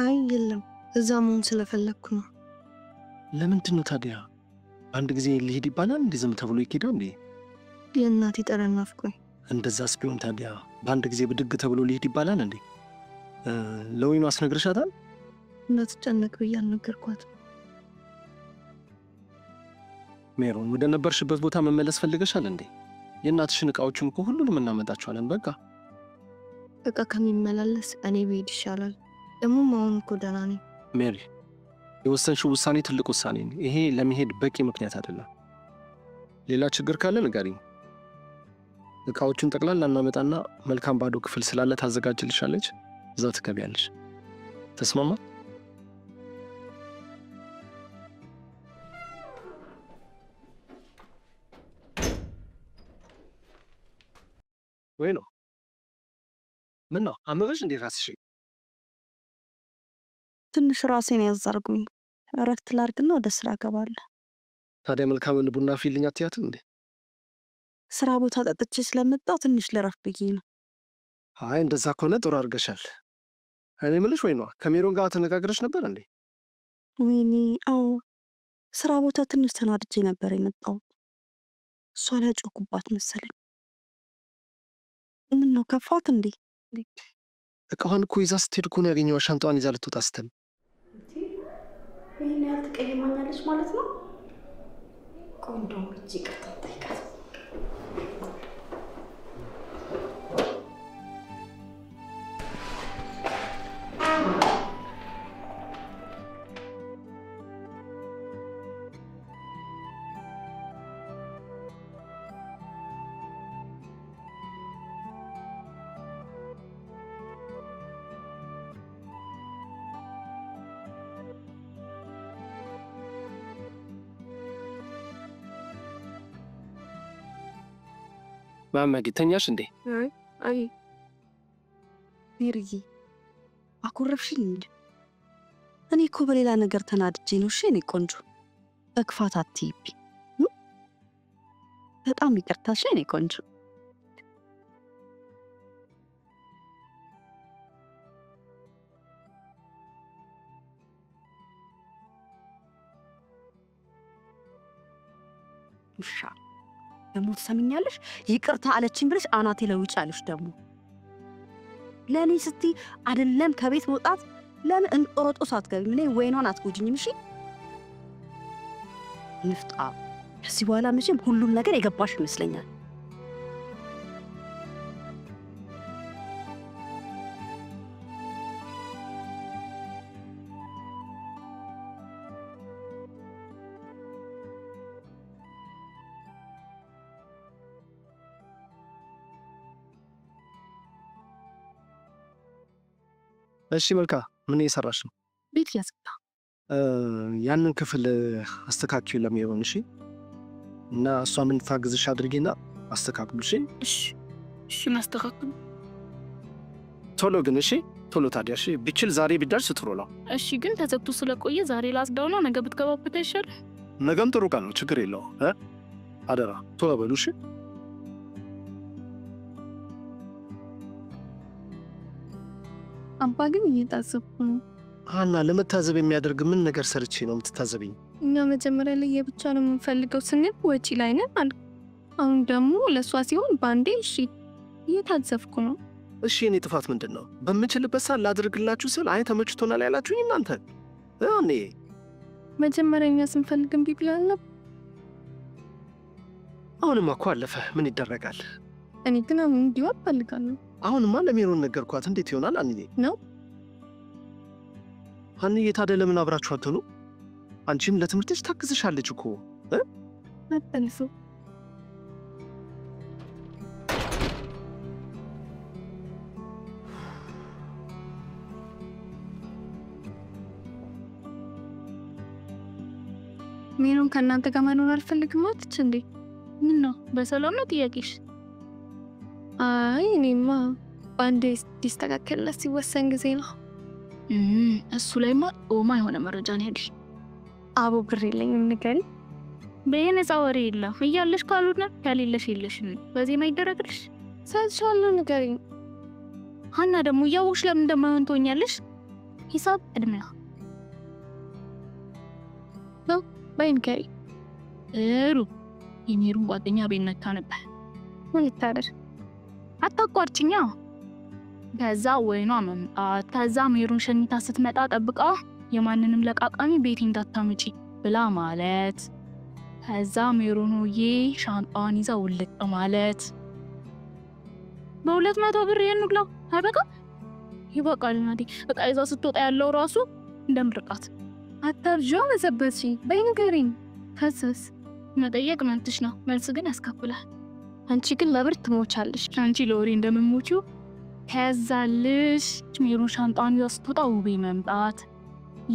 Speaker 6: አይ የለም፣ እዛ መሆን ስለፈለግኩ ነው።
Speaker 2: ለምንድን ነው ታዲያ አንድ ጊዜ ልሄድ ይባላል እንዴ? ዝም ተብሎ ይኬዳል እንዴ?
Speaker 6: የእናቴ ጠረን ናፍቆኝ።
Speaker 2: እንደዛስ ቢሆን ታዲያ በአንድ ጊዜ ብድግ ተብሎ ሊሄድ ይባላል እንዴ? ለወይኑ አስነግርሻታል?
Speaker 6: እንዳትጨነቅ ብዬ አልነገርኳት።
Speaker 2: ሜሮን፣ ወደ ነበርሽበት ቦታ መመለስ ፈልገሻል እንዴ? የእናትሽን እቃዎችን እኮ ሁሉንም እናመጣቸዋለን። በቃ
Speaker 6: እቃ ከሚመላለስ እኔ ብሄድ ይሻላል። ደግሞ አሁን እኮ ደህና ነኝ።
Speaker 2: ሜሪ፣ የወሰንሽው ውሳኔ ትልቅ ውሳኔ ነው። ይሄ ለመሄድ በቂ ምክንያት አይደለም። ሌላ ችግር ካለ ንገሪኝ። እቃዎቹን ጠቅላላ እናመጣና መልካም ባዶ ክፍል ስላለ ታዘጋጅልሻለች። እዛ ትገቢያለሽ። ተስማማ? ወይ ነው? ምን ነው አመመሽ እንዴ ራስሽ?
Speaker 1: ትንሽ ራሴን ያዛርጉኝ። እረፍት ላድርግና ወደ ስራ እገባለሁ።
Speaker 2: ታዲያ መልካምን ቡና ፊልኝ አትያትም እንዴ?
Speaker 1: ስራ ቦታ ጠጥቼ ስለመጣሁ ትንሽ ልረፍ ብዬ ነው።
Speaker 2: አይ እንደዛ ከሆነ ጥሩ አድርገሻል። እኔ የምልሽ ወይ ነው ከሜሮን ጋር ተነጋግረሽ ነበር እንዴ?
Speaker 1: ወይኔ አዎ፣ ስራ ቦታ ትንሽ ተናድጄ ነበር የመጣው። እሷ ላይ ጮኩባት መሰለኝ። ምን ነው ከፋት እንዴ?
Speaker 2: እቃዋን እኮ ይዛ ስትሄድ እኮ ነው ያገኘኋት። ሻንጣዋን ይዛ ልትወጣ ስትል
Speaker 1: ይህን ያህል ትቀይማኛለች ማለት ነው? ቆንጆ እጅ ይቅርታ ጠይቃት።
Speaker 2: ማማጊ ተኛሽ እንዴ?
Speaker 6: አይ
Speaker 1: ሜሪዬ አኮረፍሽኝ እንጂ እኔ እኮ በሌላ ነገር ተናድጄ ነው። እሺ እኔ ቆንጆ በክፋት አትይብኝ። በጣም ይቅርታሽ እኔ ቆንጆ። ውሻ ደግሞ ትሰሚኛለሽ? ይቅርታ አለችኝ ብለሽ አናቴ ለውጭ አለሽ። ደግሞ ለእኔ ስትይ አይደለም ከቤት መውጣት፣ ለምን እንጦሮጦስ አትገቢም? እኔ ወይኗን አትጎጂኝም? እሺ ንፍጣ። ከዚህ በኋላ መቼም ሁሉም ነገር የገባሽ ይመስለኛል።
Speaker 2: እሺ መልካ፣ ምን እየሰራሽ ነው?
Speaker 1: ቤት ያስቀጣ
Speaker 2: ያንን ክፍል አስተካክዩ ለሚሆን። እሺ እና እሷ ምን ታግዝሽ አድርጊና አስተካክሉ። እሺ
Speaker 3: እሺ፣ እናስተካክሉ።
Speaker 2: ቶሎ ግን እሺ፣ ቶሎ ታዲያ እሺ። ቢችል ዛሬ ቢደርስ ጥሩ ነው።
Speaker 3: እሺ ግን ተዘግቶ ስለቆየ ዛሬ ላጽዳውና ነገ ብትገባበት አይሻልም?
Speaker 2: ነገም ጥሩ ቀን ነው፣ ችግር የለውም። አደራ ቶሎ በሉ እሺ።
Speaker 7: አባ ግን እየታዘብኩ ነው።
Speaker 2: ሀና ለመታዘብ የሚያደርግ ምን ነገር ሰርቼ ነው የምትታዘብኝ?
Speaker 7: እኛ መጀመሪያ ላይ የብቻ ነው የምንፈልገው ስንል ወጪ ላይ ነን አልኩ። አሁን ደግሞ ለእሷ ሲሆን ባንዴ እሺ እየታዘብኩ ነው።
Speaker 2: እሺ የኔ ጥፋት ምንድን ነው? በምችልበት ሰዓት ላድርግላችሁ ስል አይ ተመችቶናል ያላችሁኝ እናንተ። እኔ
Speaker 7: መጀመሪያ እኛ ስንፈልግ እምቢ ብላል ነበር።
Speaker 2: አሁንማ እኮ አለፈ፣ ምን ይደረጋል?
Speaker 7: እኔ ግን አሁን እንዲወጥ ፈልጋለሁ።
Speaker 2: አሁንማ ለሜሮን ነገርኳት። እንዴት ይሆናል አንዬ?
Speaker 7: ነው
Speaker 2: አንዬ ታዲያ ለምን አብራችሁ አትሆኑ? አንቺም ለትምህርትሽ ታግዝሻለች እኮ
Speaker 7: አጠንሱ ሜሮን ከእናንተ ጋር መኖር አልፈልግም አለች እንዴ?
Speaker 3: ምን ነው በሰላም ነው ጥያቄሽ?
Speaker 7: አይ እኔማ ባንዴ ዲስተካከልና ሲወሰን ጊዜ ነው።
Speaker 3: እሱ ላይማ ኦማ የሆነ መረጃ ነው ያለሽ።
Speaker 7: አቦ ብር የለኝም ንገሪ።
Speaker 3: በየነፃ ወሬ የለም እያለሽ ካሉና ከሌለሽ የለሽም። በዚህ ማይደረግልሽ
Speaker 7: ሰልሻለሁ ንገሪ።
Speaker 3: ሀና ደግሞ እያወቅሽ ለምን እንደማይሆን ትሆኛለሽ? ሂሳብ እድሜያ
Speaker 7: ነው ባይንከሪ
Speaker 3: እሩ የሜሩን ጓደኛ ቤት ነካ ነበር።
Speaker 7: ምን ይታረር
Speaker 3: አታቋርጭኛ። ከዛ ወይኗ መምጣት፣ ከዛ ሜሩን ሸኝታ ስትመጣ ጠብቃ የማንንም ለቃቃሚ ቤት እንዳታመጪ ብላ ማለት፣ ከዛ ሜሩንዬ ሻንጣዋን ይዛ ውልቅ ማለት። በ200 ብር የኑላ አይበቃ? ይበቃል እናቴ። በቃ ይዛ ስትወጣ ያለው ራሱ እንደምርቃት
Speaker 7: አታርጆ መዘበትሽ በይንገሪኝ። ከሰስ
Speaker 3: መጠየቅ መብትሽ ነው፣ መልስ ግን ያስከፍላል።
Speaker 7: አንቺ ግን ለብር ትሞቻለሽ።
Speaker 3: አንቺ ለወሬ እንደምሞቺው ከዛልሽ ሜሩን ሻንጣዋን ይዛ ስትወጣ ውቤ መምጣት፣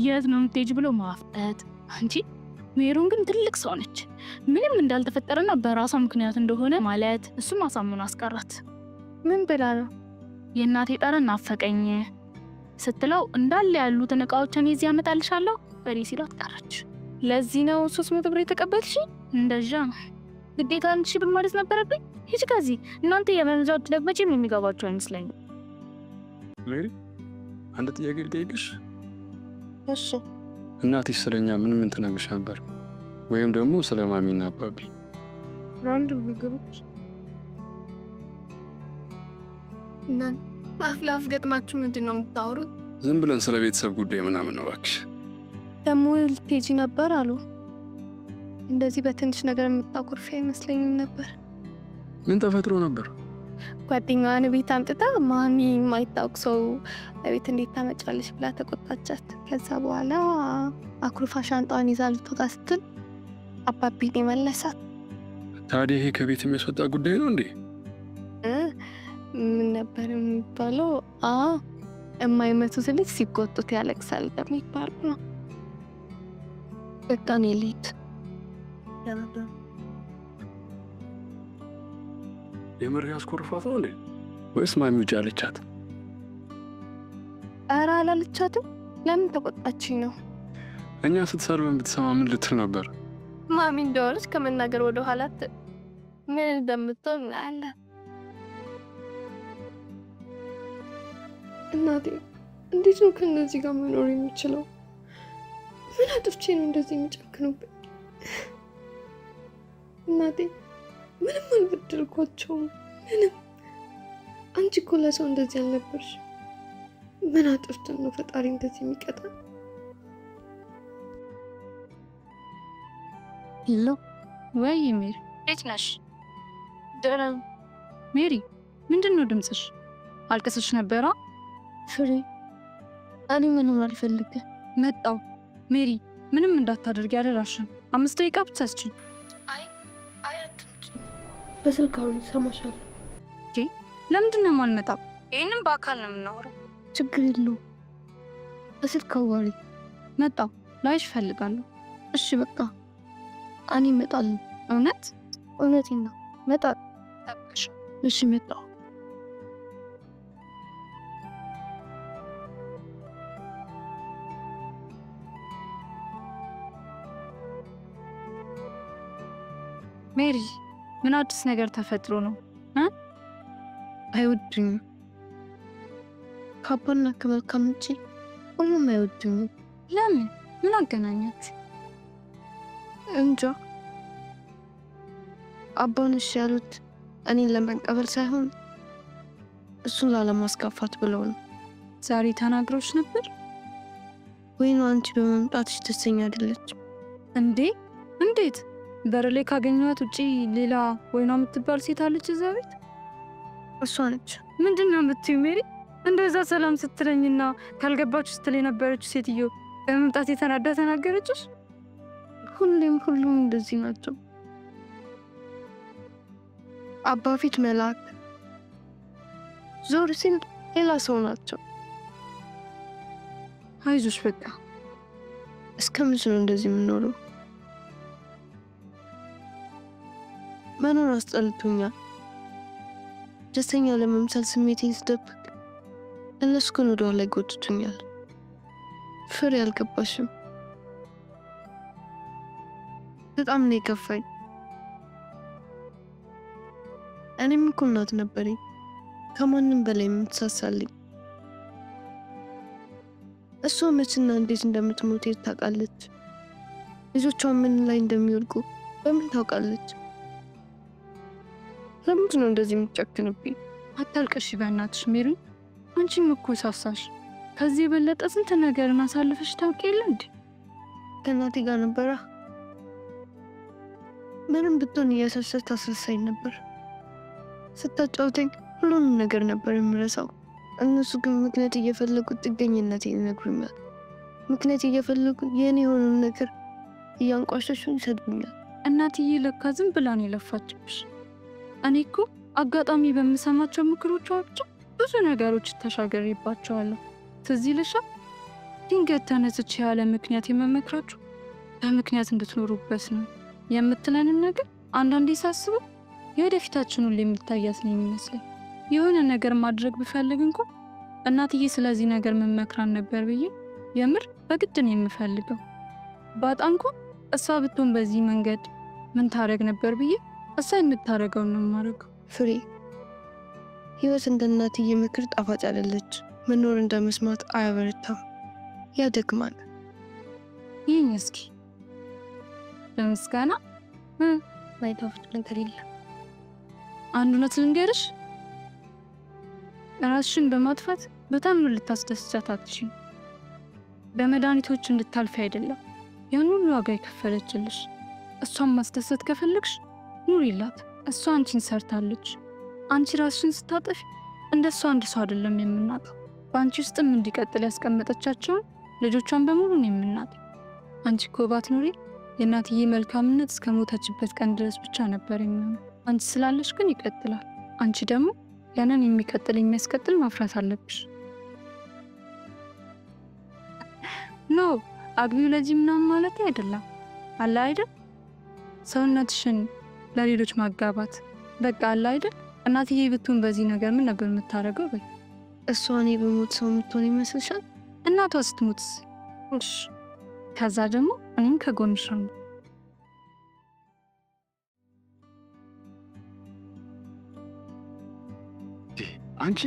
Speaker 3: የት ነው የምትሄጂ ብሎ ማፍጠጥ። አንቺ ሜሩን ግን ትልቅ ሰው ነች፣ ምንም እንዳልተፈጠረና በራሷ ምክንያት እንደሆነ ማለት እሱም አሳምኖ አስቀራት።
Speaker 7: ምን ብላ ነው?
Speaker 3: የእናቴ ጠረን ናፈቀኝ ስትለው እንዳለ ያሉትን እቃዎችን ይዤ አመጣልሻለሁ በሪ ሲላት ቀረች።
Speaker 7: ለዚህ ነው 300 ብር የተቀበልሽ?
Speaker 3: እንደዛ ነው። ግዴታ 1000 ብር ማለት ነበረብኝ? ሂጂ ከዚህ። እናንተ የመንዛው ደግመጪም የሚገባቸው አይመስለኝም።
Speaker 8: ሜሪ አንድ ጥያቄ ልጠይቅሽ።
Speaker 7: እሺ።
Speaker 8: እናትሽ ስለኛ ምን ትነግርሽ ነበር? ወይም ደግሞ ስለ ማሚና አባቢ?
Speaker 7: ራንድ ነገሮች እና አፍላፍ ገጥማችሁ ምንድን ነው የምታወሩት?
Speaker 8: ዝም ብለን ስለ ቤተሰብ ጉዳይ ምናምን ነው እባክሽ።
Speaker 7: ደግሞ ልትሄጂ ነበር አሉ። እንደዚህ በትንሽ ነገር የምታኮርፊ አይመስለኝም ነበር።
Speaker 8: ምን ተፈጥሮ ነበር?
Speaker 7: ጓደኛዋን ቤት አምጥታ ማሚ የማይታወቅ ሰው ቤት እንዴት ታመጫለሽ ብላ ተቆጣቻት። ከዛ በኋላ አኩርፋ ሻንጣዋን ይዛ ልትወጣ ስትል አባቢን መለሳት።
Speaker 8: ታዲያ ይሄ ከቤት የሚያስወጣ ጉዳይ ነው እንዴ?
Speaker 7: ምን ነበር የሚባለው? የማይመቱት ልጅ ሲቆጡት ያለቅሳል እንደሚባለው ነው። በቃ እኔ ልሂድ።
Speaker 8: የምር ያስኮርፋት ነው እንዴ? ወይስ ማሚ ውጭ አለቻት?
Speaker 7: ኧረ አላለቻትም። ለምን ተቆጣችኝ ነው?
Speaker 8: እኛ ስትሰርበን ብትሰማ ምን ልትል ነበር?
Speaker 7: ማሚ እንደሆነች ከመናገር ወደ ኋላ ምን እንደምትሆን እናያለን።
Speaker 6: እናቴ እንዴት ነው ከእነዚህ ጋር መኖር የሚችለው? ምን አጥፍቼ ነው እንደዚህ የሚጨክኑብኝ? እናቴ ምንም አልበደልኳቸውም። ምንም። አንቺ እኮ ለሰው እንደዚህ አልነበርሽ። ምን አጥፍተን ነው ፈጣሪ እንደዚህ የሚቀጣ?
Speaker 3: ሄሎ ወይ ሜሪ፣ እንዴት ነሽ?
Speaker 7: ደህና
Speaker 3: ሜሪ፣ ምንድነው ድምጽሽ? አልቀሰሽ ነበራ?
Speaker 7: ፍሬ እኔ ምንም አልፈልግም።
Speaker 3: መጣው። ሜሪ ምንም እንዳታደርጊ አደራሽን። 5 ደቂቃ ብቻ አስችኝ።
Speaker 6: አይ አትምጪ። በስልክ አሁን ሰማሻለሁ።
Speaker 3: ለምንድን ነው የማልመጣው? ይሄንን በአካል ነው የምናወራው።
Speaker 7: ችግር የለውም። በስልክ አዋሪ።
Speaker 3: መጣው። ላይሽ እፈልጋለሁ።
Speaker 7: እሺ በቃ እኔ እመጣለሁ።
Speaker 3: እውነቴን ነው።
Speaker 7: እመጣለሁ።
Speaker 3: ጠብቅሽ።
Speaker 7: እሺ መጣሁ።
Speaker 9: ሜሪ ምን አዲስ ነገር ተፈጥሮ ነው?
Speaker 6: አይወዱኝም። ከአባና ከመልካም ውጪ ሁሉም አይወዱኝም።
Speaker 9: ለምን? ምን አገናኛት?
Speaker 6: እንጃ። አባን እሺ ያሉት እኔን ለመቀበል ሳይሆን እሱን ላለማስከፋት ብለው ነው።
Speaker 9: ዛሬ ተናግሮች ነበር?
Speaker 6: ወይኑ አንቺ በመምጣትሽ ደስተኛ አይደለች
Speaker 9: እንዴ? እንዴት? በር ላይ ካገኘኋት ውጪ ሌላ ወይኗ የምትባል ሴት አለች እዛ ቤት?
Speaker 6: እሷ ነች።
Speaker 9: ምንድነው የምትይው ሜሪ? እንደዛ ሰላም ስትለኝና ካልገባች ስትል የነበረችው ሴትዮ በመምጣት የተናዳ ተናገረችሽ?
Speaker 6: ሁሉም እንደዚህ ናቸው። አባ ፊት መልአክ፣ ዞር ሲል ሌላ ሰው ናቸው።
Speaker 9: አይዞሽ በቃ።
Speaker 6: እስከመቼ ነው እንደዚህ የምንኖረው? መኖር አስጠልቶኛል። ደስተኛ ለመምሰል ስሜቴን ስደብቅ እነሱ ግን ወደ ኋላ ይጎትቱኛል። ፍሬ አልገባሽም። በጣም ነው የከፋኝ። እኔም እኮ እናት ነበረኝ፣ ከማንም በላይ የምትሳሳልኝ። እሷ መቼና እንዴት እንደምትሞት ታውቃለች። ልጆቿ ምን ላይ እንደሚወድቁ በምን ታውቃለች? ለምንድን ነው እንደዚህ የምትጨክንብኝ?
Speaker 9: አታልቅሽ በእናትሽ ሜሪ። አንቺም እኮ ሳሳሽ። ከዚህ የበለጠ ስንት ነገርን አሳልፈሽ ታውቂ የለ እንዴ?
Speaker 6: ከእናቴ ጋር ነበራ። ምንም ብትሆን እያሳሰች ታስረሳኝ ነበር። ስታጫውተኝ ሁሉንም ነገር ነበር የምረሳው። እነሱ ግን ምክንያት እየፈለጉ ጥገኝነቴን ይነግሩኛል። ምክንያት እየፈለጉ የኔ የሆነውን ነገር እያንቋሸሹኝ ይሰድቡኛል።
Speaker 9: እናትዬ ለካ ዝም ብላ ነው የለፋችብሽ። እኔ እኮ አጋጣሚ በምሰማቸው ምክሮቿ ብቻ ብዙ ነገሮች ተሻገሬባቸዋለሁ። ትዝ ይልሻል? ድንገት ተነስቼ ያለ ምክንያት የመመክራችሁ በምክንያት እንድትኖሩበት ነው የምትለንን ነገር አንዳንዴ ሳስበው የወደፊታችን ሁሉ የሚታያት ነው የሚመስለኝ። የሆነ ነገር ማድረግ ብፈልግ እንኳን እናትዬ ስለዚህ ነገር መመክራን ነበር ብዬ የምር በግድ ነው የምፈልገው። ባጣ እንኳን እሷ ብትሆን በዚህ መንገድ ምን ታረግ ነበር ብዬ እሷ የምታረገው ነው የማረገው።
Speaker 6: ፍሬ፣ ህይወት እንደ እናትዬ ምክር ጣፋጭ አይደለች። መኖር እንደ መስማት አያበረታም፣ ያደክማል።
Speaker 9: ይህን እስኪ በምስጋና
Speaker 6: ማይታወቅ ነገር የለም።
Speaker 9: አንድ እውነት ልንገርሽ፣ ራስሽን በማጥፋት በጣም ልታስደስቻት አትችይም። በመድኃኒቶች እንድታልፊ አይደለም ያን ሁሉ ዋጋ የከፈለችልሽ። እሷን ማስደሰት ከፈለግሽ ኑሪላት። እሷ አንቺን ሰርታለች። አንቺ ራስሽን ስታጠፊ እንደሷ አንድ ሰው አይደለም የምናጣው። በአንቺ ውስጥም እንዲቀጥል ያስቀመጠቻቸውን ልጆቿን በሙሉ ነው የምናጣው። አንቺ እኮ ባትኖሪ የእናትዬ መልካምነት እስከ ሞተችበት ቀን ድረስ ብቻ ነበር የሚሆነው። አንቺ ስላለሽ ግን ይቀጥላል። አንቺ ደግሞ ያንን የሚቀጥል የሚያስቀጥል ማፍራት አለብሽ። ኖ አግቢው ለዚህ ምናምን ማለት አይደለም አለ አይደል? ሰውነትሽን ለሌሎች ማጋባት በቃ አለ አይደል? እናትዬ ብትሆን በዚህ ነገር ምን ነበር የምታረገው? በይ
Speaker 6: እሷ እኔ በሞት ሰው የምትሆን ይመስልሻል?
Speaker 9: እናቷ ስትሞትስ? እሺ ከዛ ደግሞ እኔም ከጎንሽ ነው።
Speaker 8: አንቺ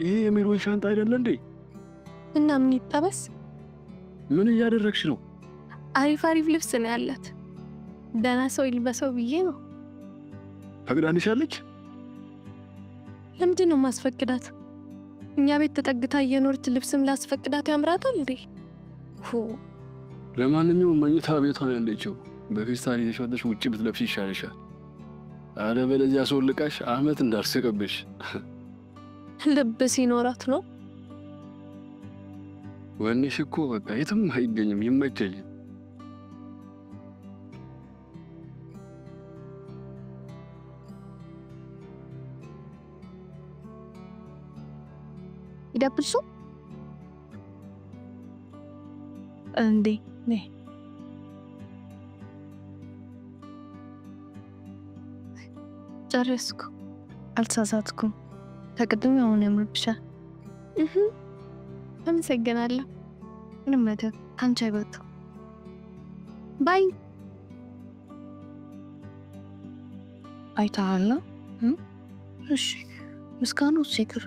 Speaker 8: ይሄ የሜሮን ሻንጣ አይደለ እንዴ?
Speaker 7: እና ምን ይጠበስ?
Speaker 8: ምን እያደረግሽ ነው?
Speaker 7: አሪፍ ልብስ ነው ያላት። ደህና ሰው ይልበሰው ብዬ ነው።
Speaker 8: ፈቅዳልሻለች?
Speaker 7: ለምንድን ነው ማስፈቅዳት? እኛ ቤት ተጠግታ እየኖርች ልብስም ላስፈቅዳት ያምራታል እንዴ?
Speaker 8: ለማንኛውም መኝታ ቤቷ ነው ያለችው። በፌስታል የተሸወደሽ ውጪ ብትለብሽ ይሻልሻል። አለበለዚያ አስወልቃሽ አመት እንዳልስቅብሽ።
Speaker 7: ልብ ሲኖራት ነው።
Speaker 8: ወንሽ እኮ በቃ የትም አይገኝም። ይመቸኝ።
Speaker 7: ይደብርሽ እንዴ? ነይ
Speaker 6: ጨረስኩ። አልተሳሳትኩም። ተቀድሞ አሁን ያምርብሻል።
Speaker 7: አመሰግናለሁ።
Speaker 6: ምንም ነገር ካንቺ አይበልጥም።
Speaker 7: ባይ
Speaker 6: አይተሃል? እሺ ምስጋናው ሲክር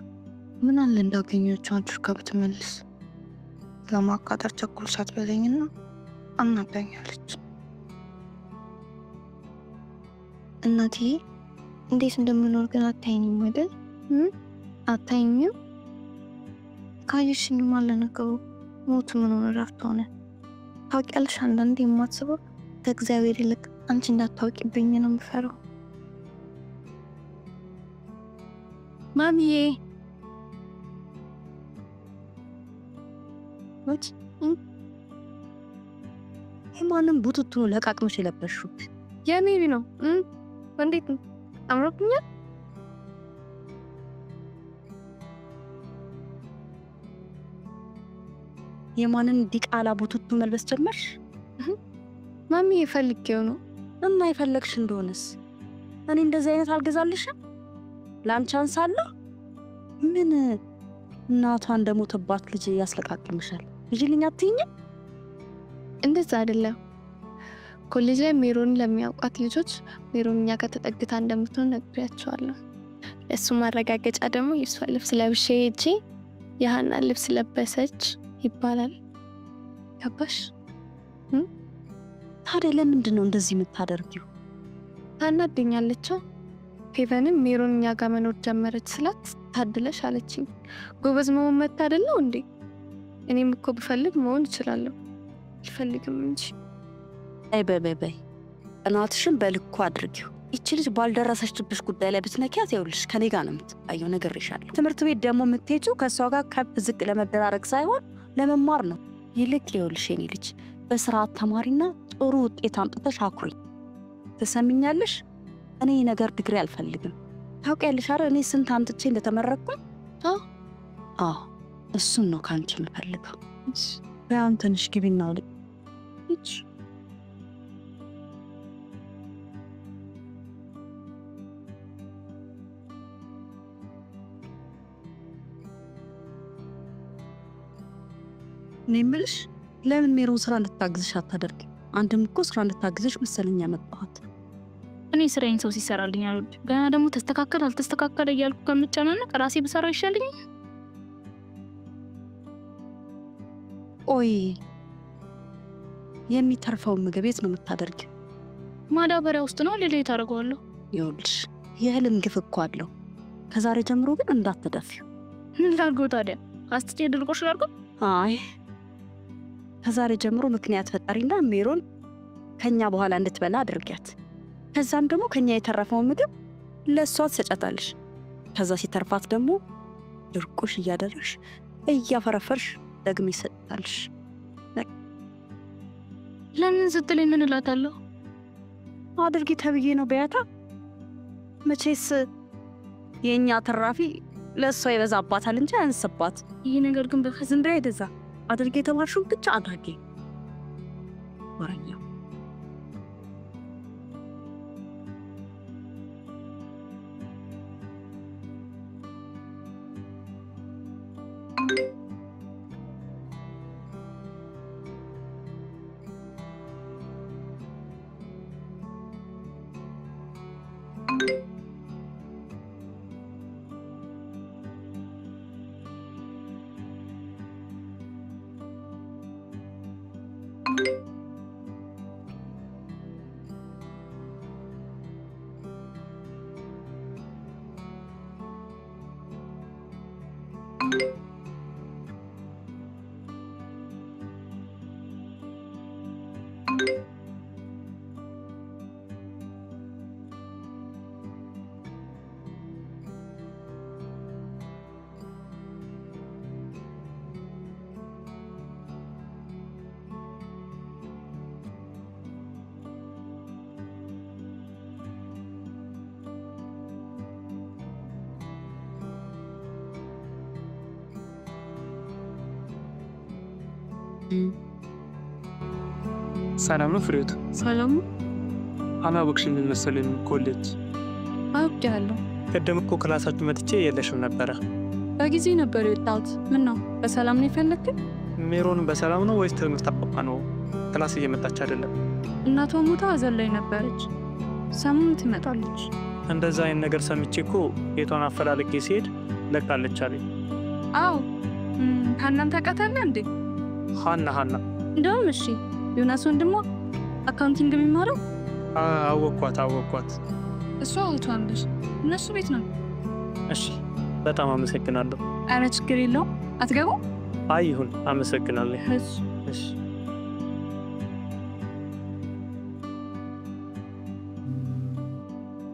Speaker 6: ምን አለ እንዳገኘችው አድርጋ ብትመልስ። ለማቃጠር ቸኩል ሳትበለኝና አናዳኛለች። እናቴ እንዴት እንደምኖር ግን አታይኝም አይደል? አታይኝም? ካየሽኝም አለ ነገሩ ሞት ምን ሆነ እረፍት ሆነ። ታውቂያለሽ አንዳንዴ የማስበው ከእግዚአብሔር ይልቅ አንቺ እንዳታውቂብኝ ነው የምፈራው።
Speaker 5: ማሚዬ
Speaker 1: ወጭ የማንም ቡትቱ ለቃቅምሽ የለበሽው?
Speaker 5: የኔ ነው። እንዴት ነው? አምሮብኛል?
Speaker 1: የማንን ዲቃላ ቡትቱ መልበስ ጀመርሽ?
Speaker 5: ማሚዬ ፈልጌው ነው።
Speaker 1: እና የፈለግሽ እንደሆነስ እኔ እንደዚህ አይነት አልገዛልሽም? ላንቺ አንሳለሁ? ምን እናቷ እንደሞተባት ልጅ ያስለቃቅምሻል? ልጅልኝ አትይኝም?
Speaker 5: እንደዛ አይደለም። ኮሌጅ ላይ ሜሮን ለሚያውቋት ልጆች ሜሮን እኛ ጋር ተጠግታ እንደምትሆን ነግሬያቸዋለሁ። እሱ ማረጋገጫ ደግሞ የሷ ልብስ ለብሼ ሄጄ የሀና ልብስ ለበሰች ይባላል። ገባሽ?
Speaker 1: ታዲያ ለምንድን ነው እንደዚህ የምታደርጊው?
Speaker 5: ታናደኛለች። ፌቨንም ሜሮን እኛ ጋር መኖር ጀመረች ስላት ታድለሽ አለችኝ። ጎበዝ መሆን መታደል ነው እንዴ? እኔም እኮ ብፈልግ መሆን እችላለሁ። አልፈልግም እንጂ።
Speaker 1: አይ በይ እናትሽን በልኩ አድርጊው። ይቺ ልጅ ባልደረሰችብሽ ጉዳይ ላይ ብትነኪያት ይኸውልሽ ከኔ ጋር ነው የምትጣየው፣ ነግሬሻለሁ። ትምህርት ቤት ደግሞ የምትሄጂው ከሷ ጋር ከፍ ዝቅ ለመደራረግ ሳይሆን ለመማር ነው። ይልቅ ይኸውልሽ የኔ ልጅ በስርዓት ተማሪና ጥሩ ውጤት አምጥተሽ አኩሪ። ትሰሚኛለሽ? እኔ ነገር ዲግሪ አልፈልግም። ታውቂያለሽ አይደል እኔ ስንት አምጥቼ እንደተመረቅኩ? እሱን ነው ካንቺ የምፈልገው። በያን ትንሽ ግቢና ልጅ እኔ የምልሽ ለምን ሜሮን ስራ እንድታግዝሽ አታደርጊ? አንድም እኮ ስራ እንድታግዝሽ መሰለኝ ያመጣኋት።
Speaker 3: እኔ ስራዬን ሰው ሲሰራልኝ አልወድ። ገና ደግሞ ተስተካከለ አልተስተካከለ እያልኩ ከምጨናነቅ ራሴ ብሰራው ይሻልኝ።
Speaker 1: ቆይ የሚተርፈውን ምግብ የት ነው የምታደርጊው?
Speaker 3: ማዳበሪያ ውስጥ ነው። ሌላ ታደርገዋለሁ።
Speaker 1: ይኸውልሽ የህልም ግፍ እኮ አለው። ከዛሬ ጀምሮ ግን እንዳትደፊው።
Speaker 3: ምን ላድርገው ታዲያ? አስትጬ ድርቆሽ ላድርገው?
Speaker 1: አይ ከዛሬ ጀምሮ ምክንያት ፈጣሪና ሜሮን ከኛ በኋላ እንድትበላ አድርጊያት። ከዛም ደግሞ ከኛ የተረፈውን ምግብ ለሷ ትሰጫታለሽ። ከዛ ሲተርፋት ደግሞ ድርቆሽ እያደረሽ እያፈረፈርሽ ደግሜ ይሰጣልሽ።
Speaker 3: ለምን ስትል ምን እላታለሁ?
Speaker 1: አድርጊ ተብዬ ነው በያታ። መቼስ የኛ ተራፊ ለሷ ይበዛባታል እንጂ አንስባት።
Speaker 3: ይሄ ነገር ግን
Speaker 1: ዝም በይ አይደዛ። አድርጊ የተባልሽው ብቻ አድርጊ። ወራኛ
Speaker 10: ሰላም ነው ፍሬቱ?
Speaker 5: ሰላም
Speaker 10: አላወቅሽኝ መሰለኝ ኮሌጅ
Speaker 5: አውቄያለሁ።
Speaker 10: ቀደም እኮ ክላሳችሁ መጥቼ የለሽም ነበረ።
Speaker 9: በጊዜ ነበር የወጣሁት። ምን ነው በሰላም ነው የፈለግከኝ?
Speaker 10: ሜሮን በሰላም ነው ወይስ ትምህርት አቋቋ ነው? ክላስ እየመጣች አይደለም?
Speaker 9: እናቷ ሞታ ሐዘን ላይ ነበረች። ሰሞኑን ትመጣለች።
Speaker 10: እንደዛ አይነት ነገር ሰምቼ እኮ ቤቷን አፈላልጌ ሲሄድ ለቃለች አለኝ።
Speaker 9: አዎ ሀናን ታውቃታለህ እንዴ?
Speaker 10: ሀና
Speaker 9: እንደውም እሺ ዮናስ ወንድሟ አካውንቲንግ የሚማረው
Speaker 10: አወኳት።
Speaker 9: እሷ አውቷን ልጅ እነሱ ቤት ነው።
Speaker 10: እሺ በጣም አመሰግናለሁ።
Speaker 9: ኧረ ችግር የለውም። አትገቡ?
Speaker 10: አይ ይሁን፣ አመሰግናለሁ። እሺ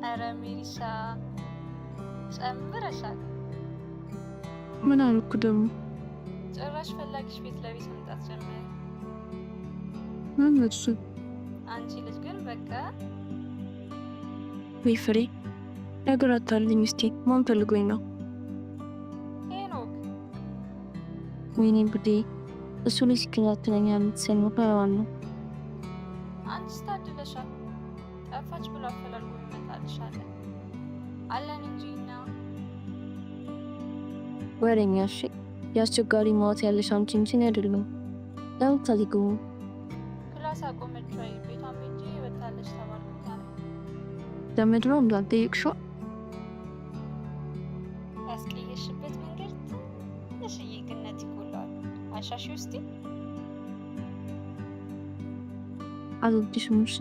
Speaker 11: ኧረ ሜሪሳ ጨምረሻል።
Speaker 6: ምን አልኩ ደግሞ?
Speaker 11: ጭራሽ ፈላጊሽ ቤት ለቤት መምጣት ጀመረ።
Speaker 6: ምን እሱ?
Speaker 11: አንቺ ልጅ ግን በቃ
Speaker 6: ወይ ፍሬ ነገር አታልኝ እስቲ። ማን ፈልጎኝ ነው?
Speaker 11: ሄኖክ።
Speaker 6: ወይኔ ብዴ እሱ ላይ ሲከታተለኝ የምትሰማው ከማን ነው?
Speaker 11: አንቺስ ታድለሻል። ጠፋች ብሎ አፈላልጎ ይመጣልሻል አለን እንጂ እና
Speaker 6: ወሬኛ። እሺ ያስቸጋሪ ማውት ያለሽ አንቺ እንጂ ነው አይደለም። ለምን ታሊጉ
Speaker 11: ክላስ አቆመች ወይ ቤቷን እንጂ ወጣለች ተባልኩት አለ።
Speaker 6: ለምንድን ነው እንዳልጠየቅሽው?
Speaker 11: ያስቀየሽበት መንገድ ትንሽ ይግነት ይጎላል። አሻሺ ውስጥ
Speaker 6: አልወድሽም። እሺ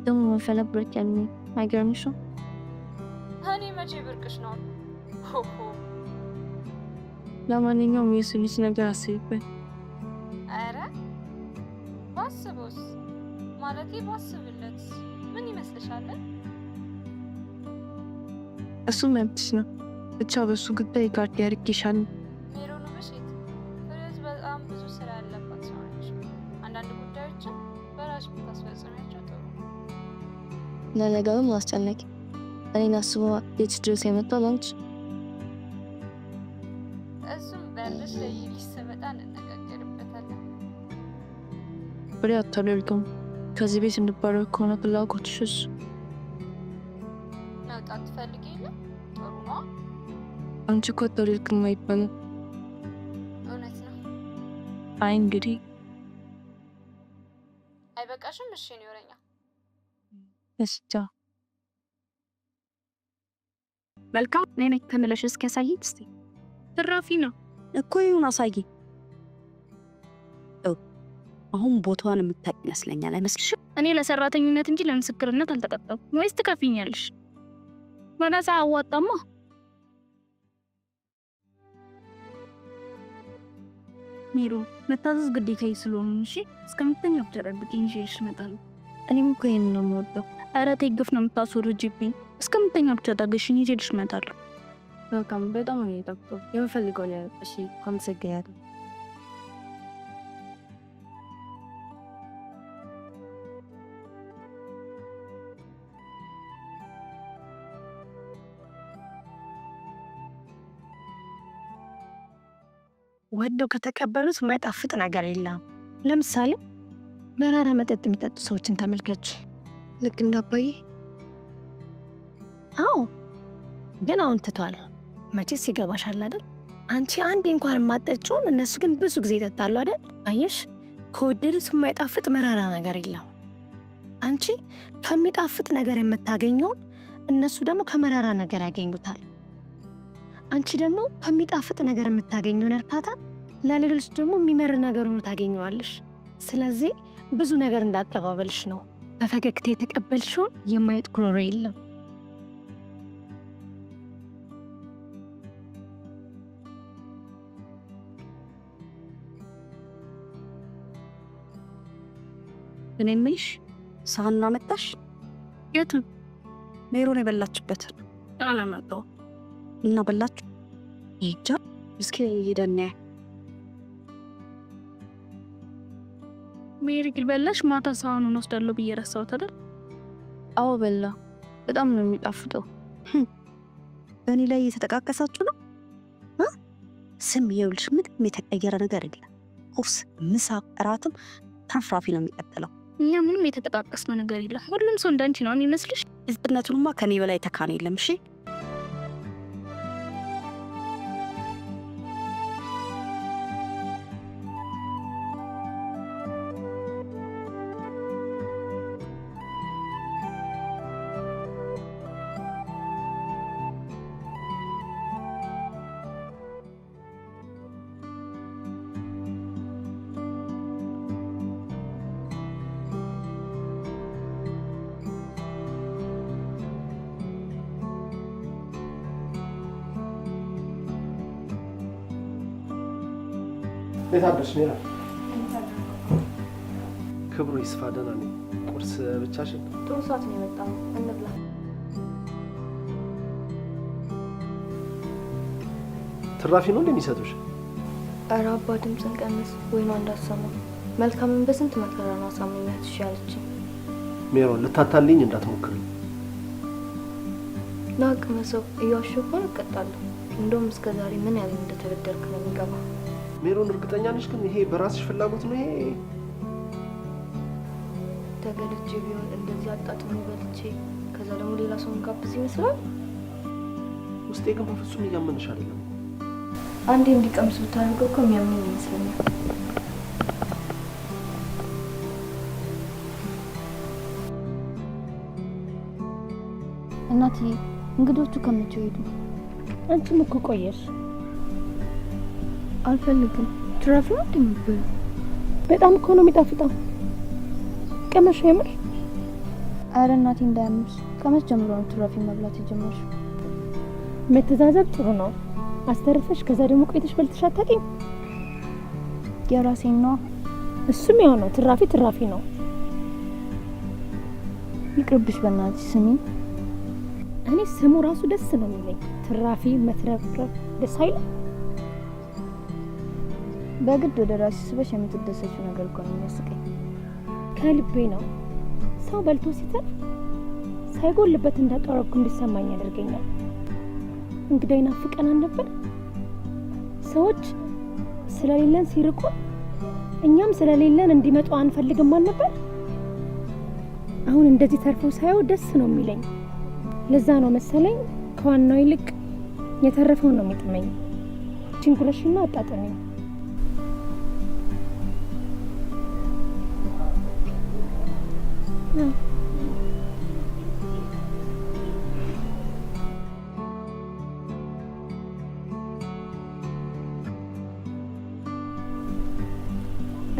Speaker 6: ደግሞ መፈለብረት ያለኝ አይገርምሽም?
Speaker 11: እኔ መቼ ብርቅሽ ነው? ሆሆ
Speaker 6: ለማንኛውም የሱልሽ ነገር አስቢበት።
Speaker 11: አረ ባስቦስ ማለቴ ባስብለት ምን ይመስልሻል?
Speaker 6: እሱ መብትሽ ነው። ብቻ በሱ ጉዳይ ጋር ያርግሻል።
Speaker 11: ሜሮን ምሽት ፍሬት በጣም ብዙ ስራ ያለባት ሰው ነች። አንዳንድ ጉዳዮችን በራስ ብታስፈጽሚያቸው ጥሩ።
Speaker 6: ለነገሩ ማስጨነቅ እኔን አስቦ ቤት ድረስ የመጣው ላንቺ።
Speaker 11: እሱም በርሽ ላይ ሊሰመጣ እንነጋገርበታለን።
Speaker 6: ፍሬ አታደርግም። ከዚህ ቤት እንድባረር ከሆነ ፍላጎትሽስ?
Speaker 11: መውጣት ትፈልጊ የለ? ጥሩ ነው።
Speaker 6: አንቺ እኮ አታደርግም አይባልም።
Speaker 11: እውነት ነው።
Speaker 6: አይ እንግዲህ
Speaker 11: አይበቃሽም? እሺ ነው ይወረኛ
Speaker 6: እስቻ
Speaker 3: መልካም ነኝ ነኝ ተመለሽ እስኪ ያሳይኝ እስቲ።
Speaker 1: ትራፊ ነው እኮ ይሁን አሳይ። አሁን ቦታዋን የምታውቅ ይመስለኛል አይመስልሽም?
Speaker 3: እኔ ለሰራተኝነት እንጂ ለምስክርነት አልተቀጠርኩም። ወይስ ትከፊኛለሽ? በነፃ አዋጣማ። ሜሮ መታዘዝ ግዴታዬ ስለሆነ እሺ፣ እስከምትተኛው ተጠብቂኝ ይዤሽ እመጣለሁ።
Speaker 6: እኔም እኮ ይሄን ነው የምወደው።
Speaker 3: ኧረ ተይ ግፍ ነው የምታስወርጂብኝ። እስከምትተኛው ብቻ ታገሽኝ፣ ይዤሽ እመጣለሁ።
Speaker 6: በቃም በጣም ነው የጠበቀው። የምፈልገው ነው። እሺ አመሰግናለሁ።
Speaker 1: ወደው ከተቀበሉት ማይጣፍጥ ነገር የለም። ለምሳሌ መራራ መጠጥ የሚጠጡ ሰዎችን ተመልከች።
Speaker 6: ልክ እንደ አባዬ።
Speaker 1: አዎ ግን አሁን ትቷል። መቼስ ይገባሻል አይደል? አንቺ አንዴ እንኳን የማጠጪውን እነሱ ግን ብዙ ጊዜ ይጠጣሉ አይደል? አየሽ፣ ከወደዱት የማይጣፍጥ መራራ ነገር የለም። አንቺ ከሚጣፍጥ ነገር የምታገኘውን እነሱ ደግሞ ከመራራ ነገር ያገኙታል። አንቺ ደግሞ ከሚጣፍጥ ነገር የምታገኘውን እርካታ ለሌሎች ደግሞ የሚመር ነገር ሆኖ ታገኘዋለሽ። ስለዚህ ብዙ ነገር እንዳጠባበልሽ ነው። በፈገግታ የተቀበልሽውን የማየት ጉሮሮ የለም። እኔ የምልሽ ሳህኑን አመጣሽ?
Speaker 3: የቱን?
Speaker 1: ሜሮን የበላችበት
Speaker 3: አላመጣሁም።
Speaker 1: እና በላችሁ? ይጃ እስኪ ሄደን
Speaker 3: ሜሪ ግን በላሽ? ማታ ሳህኑን ወስዳለሁ ብዬ ረሳሁት አይደል?
Speaker 6: አዎ በላ። በጣም ነው የሚጣፍጠው።
Speaker 1: በእኔ ላይ እየተጠቃቀሳችሁ ነው? ስም ይኸውልሽ፣ ምንም የተቀየረ ነገር የለም። ቁርስ፣ ምሳ፣ እራትም ተፍራፊ ነው የሚቀጥለው።
Speaker 3: እኛ ምንም የተጠቃቀስነው ነገር የለም። ሁሉም ሰው እንዳንቺ ነው የሚመስልሽ?
Speaker 1: እዝነቱንማ ከኔ በላይ ተካነ የለም። እሺ
Speaker 2: የታደርሽ ነው? ክብሩ ይስፋ ደህና ነኝ። ቁርስ ብቻሽን?
Speaker 7: ጥሩ ሰዓት ነው የመጣው። እንብላ።
Speaker 2: ትራፊ ነው እንደሚሰጡሽ?
Speaker 7: ኧረ አባ ድምፅን ቀንስ፣ ወይኗ እንዳትሰማ። መልካምን በስንት መከራ ነው አሳምኛት እሺ ያለችኝ።
Speaker 2: ሜሮን ልታታልኝ እንዳትሞክሪ።
Speaker 7: ናቅመ ሰው እያዋሸሁ ከሆነ እቀጣለሁ። እንደውም እስከ ዛሬ ምን ያህል እንደተበደርክ ነው የሚገባ።
Speaker 2: ሜሮን እርግጠኛ ነሽ ግን ይሄ በራስሽ ፍላጎት ነው? ይሄ
Speaker 7: ተገድጄ ቢሆን እንደዚህ አጣጥሞ በልቼ ከዛ ደግሞ ሌላ ሰውን ጋብዝ ይመስላል?
Speaker 2: ውስጤ ግን በፍጹም እያመንሽ አይደለም።
Speaker 7: አንዴ እንዲቀምስ ብታደርገው እኮ የሚያምን ይመስለኛል።
Speaker 12: እናትዬ እንግዶቹ ከመቼ ሄዱ?
Speaker 13: አንቺም እኮ ቆየሽ።
Speaker 7: አልፈልግም። ትራፊ ነው እንደሚበሉ
Speaker 13: በጣም እኮ ነው የሚጣፍጠው። ቀመሽ የምር?
Speaker 12: አረ እናቴ እንዳያምሽ። ከመቼ ጀምሮ ነው ትራፊ መብላት የጀመርሽው?
Speaker 13: መተዛዘብ ጥሩ ነው። አስተርፈሽ ከዛ ደግሞ ቆይተሽ በልተሽ አታውቂም?
Speaker 12: የራሴን ነው።
Speaker 13: እሱም ያው ነው። ትራፊ ነው።
Speaker 12: ይቅርብሽ በእናትሽ ስሚኝ።
Speaker 13: እኔ ስሙ ራሱ ደስ ነው የሚለኝ። ትራፊ መትረፍረፍ ደስ አይልም?
Speaker 12: በግድ ወደ ራስሽ ስበሽ የምትደሰችው ነገር እኮ ነው የሚያስቀኝ።
Speaker 13: ከልቤ ነው። ሰው በልቶ ሲተርፍ ሳይጎልበት እንዳቀረብኩ እንዲሰማኝ ያደርገኛል። እንግዳ ይናፍቀናል ነበር። ሰዎች ስለሌለን ሲርቁ እኛም ስለሌለን እንዲመጡ አንፈልግም ነበር። አሁን እንደዚህ ተርፎ ሳየው ደስ ነው የሚለኝ። ለዛ ነው መሰለኝ ከዋናው ይልቅ የተረፈው ነው የሚጥመኝ። ችንኩለሽና አጣጥሚ።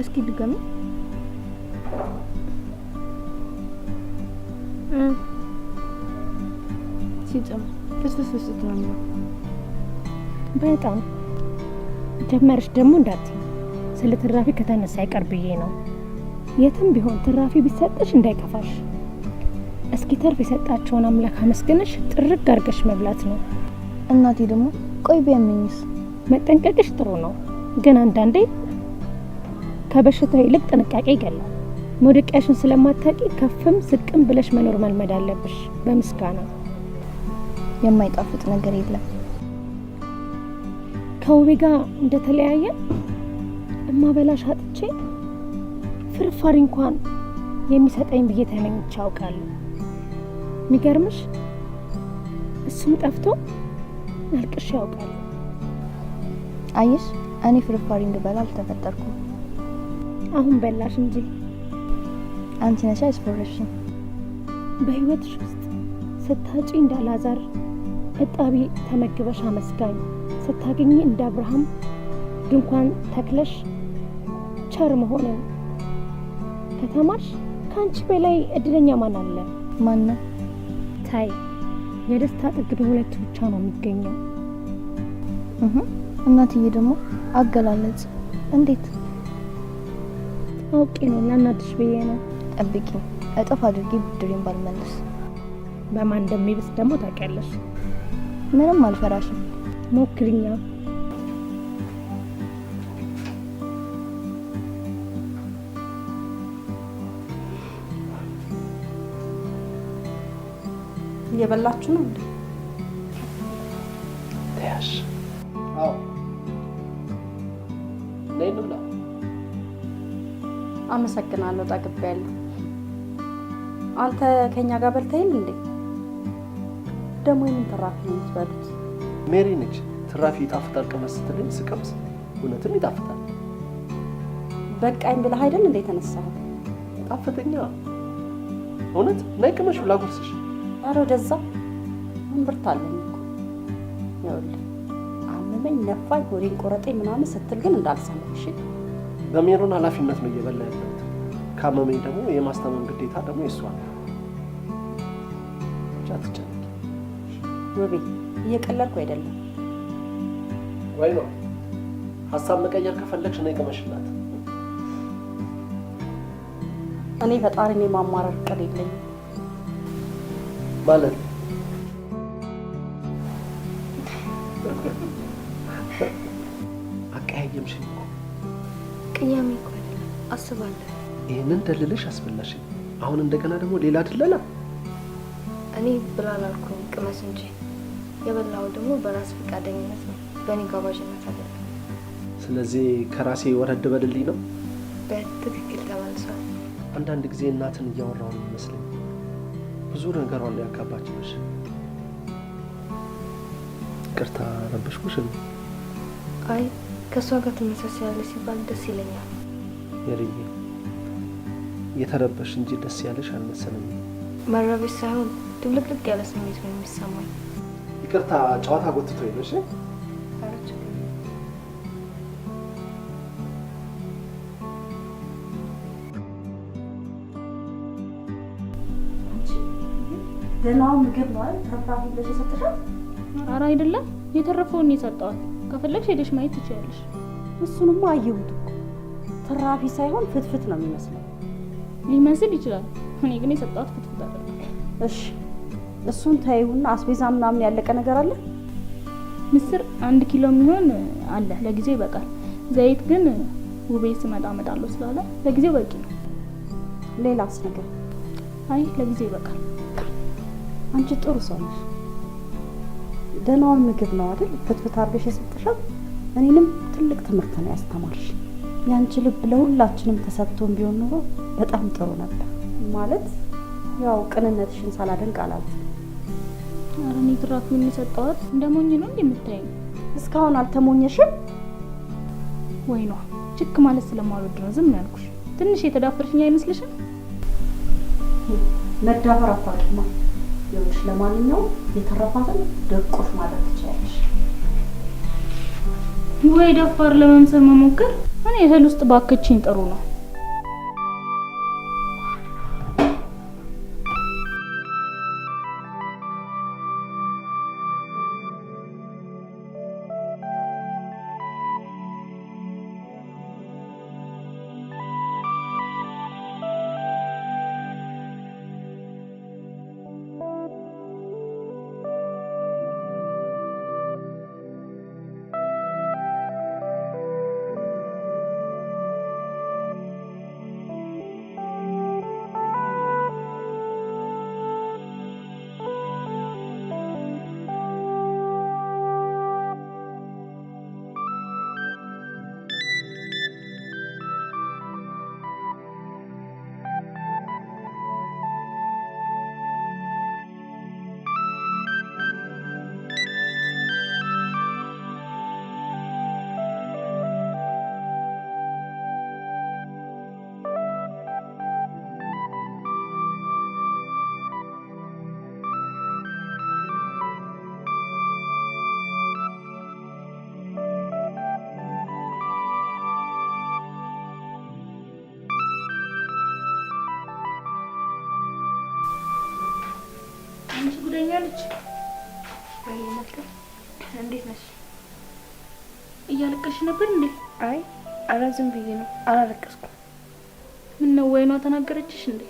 Speaker 12: እስኪ ድገሚ። ሲጥም ፍስፍስ ነው።
Speaker 13: በጣም ጀመርሽ ደግሞ እንዳትዪ። ስለ ትራፊ ከተነሳ አይቀር ብዬ ነው። የትም ቢሆን ትራፊ ቢሰጥሽ እንዳይከፋሽ። እስኪ ተርፍ የሰጣቸውን አምላክ አመስግነሽ ጥርግ አድርገሽ መብላት ነው።
Speaker 12: እናቴ ደግሞ ቆይ ቢያመኝስ?
Speaker 13: መጠንቀቅሽ ጥሩ ነው፣ ግን አንዳንዴ ከበሽታው ይልቅ ጥንቃቄ ይገላል። መውደቂያሽን ስለማታውቂ ከፍም ዝቅም ብለሽ መኖር መልመድ አለብሽ። በምስጋና
Speaker 12: የማይጣፍጥ ነገር የለም።
Speaker 13: ከውቤ ጋር እንደተለያየ እማበላሽ አጥቼ ፍርፋሪ እንኳን የሚሰጠኝ ብዬ ተመኝቼ አውቃለሁ። የሚገርምሽ እሱም ጠፍቶ አልቅሼ ያውቃለሁ።
Speaker 12: አየሽ፣ እኔ ፍርፋሪ እንድበላ አልተፈጠርኩም።
Speaker 13: አሁን በላሽ እንጂ
Speaker 12: አንቺ ነሽ ያስፈረሽኝ።
Speaker 13: በህይወትሽ ውስጥ ስታጪ እንዳላዛር እጣቢ ተመግበሽ አመስጋኝ፣ ስታገኚ እንደ አብርሃም ድንኳን ተክለሽ ቸር መሆንን ከተማሽ ከአንቺ በላይ እድለኛ ማን አለ?
Speaker 12: ማን?
Speaker 13: ታይ፣ የደስታ ጥግ በሁለቱ ብቻ ነው የሚገኘው።
Speaker 12: እናትዬ ደግሞ አገላለጽ እንዴት?
Speaker 13: አውቄ ነው ላናድሽ ብዬ ነው።
Speaker 12: ጠብቂ፣ እጥፍ አድርጌ ብድሬን ባልመልስ።
Speaker 13: በማን እንደሚብስ ደግሞ ታውቂያለሽ።
Speaker 12: ምንም አልፈራሽም።
Speaker 13: ሞክሪኛ።
Speaker 1: እየበላችሁ ነው እንዴ?
Speaker 2: ተያሽ? አዎ። ነይ እንብላ።
Speaker 1: አመሰግናለሁ። ጠግቤያለሁ። አንተ ከኛ ጋር በልተይል እንዴ? ደግሞ የምን ትራፊ ነው የምትበሉት?
Speaker 2: ሜሪ ነች ትራፊ ይጣፍጣል ቅመስ ስትለኝ ስቀምስ እውነትም ይጣፍጣል።
Speaker 1: በቃኝ ብለህ አይደል እንዴ ተነሳኸው?
Speaker 2: ጣፈተኛ እውነት። ነይ ቅመሽ ላጎርስሽ።
Speaker 1: ኧረ ወደዛ እምብርታለኝ እኮ። ይኸውልህ አመመኝ፣ ነፋኝ፣ ሆዴን ቆረጠኝ ምናምን ስትል ግን እንዳልሰማህ እሺ?
Speaker 2: በሜሮን ኃላፊነት ነው እየበላ ያለሁት። ካመመኝ ደግሞ የማስተማም ግዴታ ደግሞ የእሷ ነው። አትጨነቂ
Speaker 1: ውቤ፣ እየቀለድኩ አይደለም።
Speaker 2: ወይ ነው ሀሳብ መቀየር ከፈለግሽ እኔ ቀመሽላት።
Speaker 1: እኔ ፈጣሪን የማማረር ዕቅድ የለኝም
Speaker 2: ማለት አቀያየምሽኝ እኮ።
Speaker 6: ቅያሜ እኮ አይደለም አስባለሁ።
Speaker 2: ይህንን ደልለሽ አስበላሽኝ። አሁን እንደገና ደግሞ ሌላ ድለላ።
Speaker 6: እኔ ብላ አላልኩም ቅመስ እንጂ የበላው ደግሞ በራስ ፈቃደኝነት ነው፣ በእኔ ጋባዥነት አይደለም።
Speaker 2: ስለዚህ ከራሴ ወረድ በልልኝ ነው።
Speaker 6: በትክክል ተመልሷል።
Speaker 2: አንዳንድ ጊዜ እናትን እያወራሁ ነው ይመስለኝ። ብዙ ነገሯን ያካባችሽ። ይቅርታ ረበሽኩሽ?
Speaker 6: አይ ከእሷ ጋር ትመሳሰያለሽ ሲባል ደስ ይለኛል።
Speaker 2: የርዬ የተረበሽ እንጂ ደስ ያለሽ አልመሰለኝም።
Speaker 6: መረበሽ ሳይሆን ድብልቅልቅ ያለ ስሜት ነው የሚሰማኝ።
Speaker 2: ይቅርታ ጨዋታ ጎትቶ ይለሽ።
Speaker 1: ደህናው ምግብ ነው አይደል? ተፍራፊ ብለሽ የሰጠሻት?
Speaker 3: ኧረ አይደለም፣ የተረፈውን ነው የሰጠኋት። ከፈለግሽ ሄደሽ ማየት ትችያለሽ።
Speaker 1: እሱንማ አየሁት እኮ ትራፊ ሳይሆን ፍትፍት ነው የሚመስለው።
Speaker 3: ሊመስል ይችላል፣ እኔ ግን የሰጠኋት ፍትፍት አይደለም።
Speaker 1: እሺ እሱን ታይውና አስቤዛ ምናምን ያለቀ ነገር አለ?
Speaker 3: ምስር 1 ኪሎ የሚሆን አለ፣ ለጊዜው ይበቃል። ዘይት ግን ውቤ ስመጣ እመጣለሁ ስላለ ለጊዜው በቂ ነው።
Speaker 1: ሌላስ ነገር?
Speaker 3: አይ ለጊዜው ይበቃል።
Speaker 1: አንቺ ጥሩ ሰው ነሽ። ደህናውን ምግብ ነው አይደል ፍትፍት አድርገሽ የሰጠሻት? እኔንም ትልቅ ትምህርት ነው ያስተማርሽ። ያንቺ ልብ ለሁላችንም ተሰጥቶን ቢሆን ኖሮ በጣም ጥሩ ነበር። ማለት ያው ቅንነትሽን ሳላደንቅ አላልኩም።
Speaker 3: ኧረ እኔ ትራፊውን የሰጠኋት እንደ ሞኝ ነው እንደምታየኝ።
Speaker 1: እስካሁን አልተሞኘሽም?
Speaker 3: ወይ ነው ችክ ማለት ስለማልወድ ነው ዝም ያልኩሽ። ትንሽ የተዳፈርሽኝ አይመስልሽም?
Speaker 1: መዳፈር አታውቂማ። ይኸውልሽ ለማንኛውም የተረፋትን ደቆሽ ማለት ትችያለሽ።
Speaker 3: ወይ ደፋር ለመምሰል መሞከር። እኔ እህል ውስጥ ባከችኝ ጥሩ ነው። አንቺ ጉደኛ ልጅ እንዴት ነሽ? እያለቀሽ ነበር እንዴ?
Speaker 6: አይ ኧረ ዝም ብዬ ነው፣ አላለቀስኩም።
Speaker 3: ምን ነው ወይኗ ተናገረችሽ እንዴ?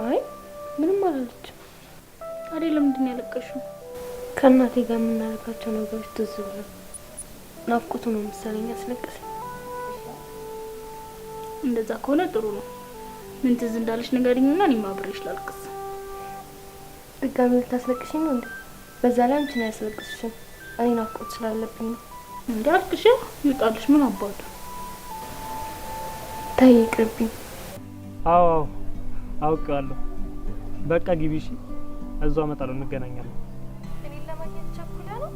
Speaker 6: አይ ምንም አላለችም።
Speaker 3: ታዲያ ለምንድን ነው ያለቀሽው?
Speaker 6: ከእናቴ ጋር የምናደርጋቸው ነገሮች ትዝ ብለው ናፍቆቱ ነው መሰለኝ ያስለቀሰኝ።
Speaker 3: እንደዛ ከሆነ ጥሩ ነው። ምን ትዝ እንዳለሽ ንገሪኝና እኔም አብሬሽ ላልቅስ።
Speaker 6: ድጋሚ ልታስለቅሽኝ ነው እንዴ? በዛ ላይ አንቺን አያስለቅስሽም። እኔ ናፍቆት ስላለብኝ ነው።
Speaker 3: እንዴ አልቅሽ፣ ይውጣልሽ። ምን አባቱ
Speaker 6: ተይ ይቅርብኝ።
Speaker 10: አዎ አውቃለሁ። በቃ ግቢ እሺ። እዛው እመጣለሁ፣ እንገናኛለን።
Speaker 6: እኔን ለማግኘት ቸኩላ ነው።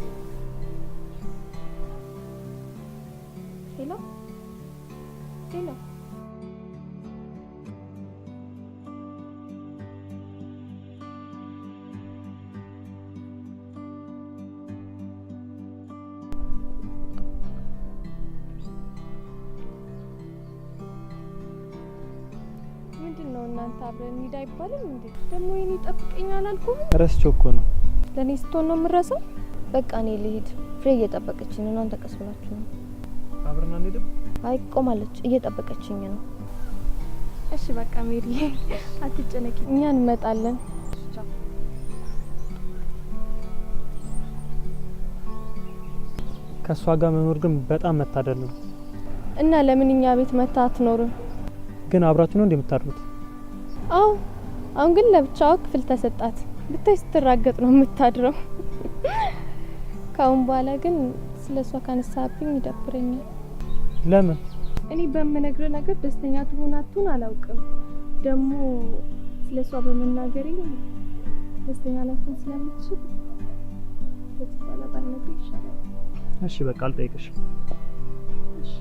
Speaker 6: ሄሎ ሄሎ
Speaker 7: ምንድነው እናንተ አብረን እንሂድ አይባልም እንዴ? ደግሞ የኔ ጠብቀኝ አላልኩም?
Speaker 10: ረስቼው እኮ ነው።
Speaker 7: ለኔ ስትሆን ነው የምረሳው? በቃ እኔ ልሂድ።
Speaker 12: ፍሬ እየጠበቀችኝ ነው። እናንተ ቀስ ብላችሁ ነው።
Speaker 10: አብረን አንሄድም?
Speaker 12: አይ ቆማለች፣ እየጠበቀችኝ ነው።
Speaker 7: እሺ በቃ ሜሪ አትጨነቂ፣ እኛ እንመጣለን።
Speaker 10: ከእሷ ጋር መኖር ግን በጣም መታደል ነው።
Speaker 7: እና ለምን እኛ ቤት መታ አትኖርም?
Speaker 10: ግን አብራችሁ ነው እንደምታድሩት?
Speaker 7: አዎ፣ አሁን ግን ለብቻዋ ክፍል ተሰጣት። ብታይ ስትራገጥ ነው የምታድረው። ካሁን በኋላ ግን ስለሷ ካነሳብኝ ይደብረኛል።
Speaker 10: ለምን?
Speaker 7: እኔ በምነግር ነገር ደስተኛ ትሆን አትሆን አላውቅም። ደግሞ ስለሷ በመናገሬ ደስተኛ ላትሆን ስለምትችል በኋላ ባልነግር ይሻላል።
Speaker 10: እሺ በቃ አልጠይቅሽም።
Speaker 7: እሺ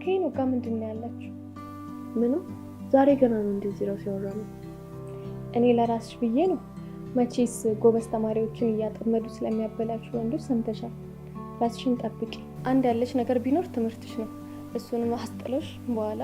Speaker 7: ከሄኖክ ጋር ምንድን ነው ያላችሁ?
Speaker 1: ምኑ ዛሬ ገና ነው እንደዚህ ራስ ያወራነው።
Speaker 7: እኔ ለራስሽ ብዬ ነው። መቼስ ጎበዝ ተማሪዎችን እያጠመዱ ስለሚያበላሹ ወንዶች ሰምተሻል። ራስሽን ጠብቂ። አንድ ያለሽ ነገር ቢኖር ትምህርትሽ ነው። እሱንም አስጥሎሽ በኋላ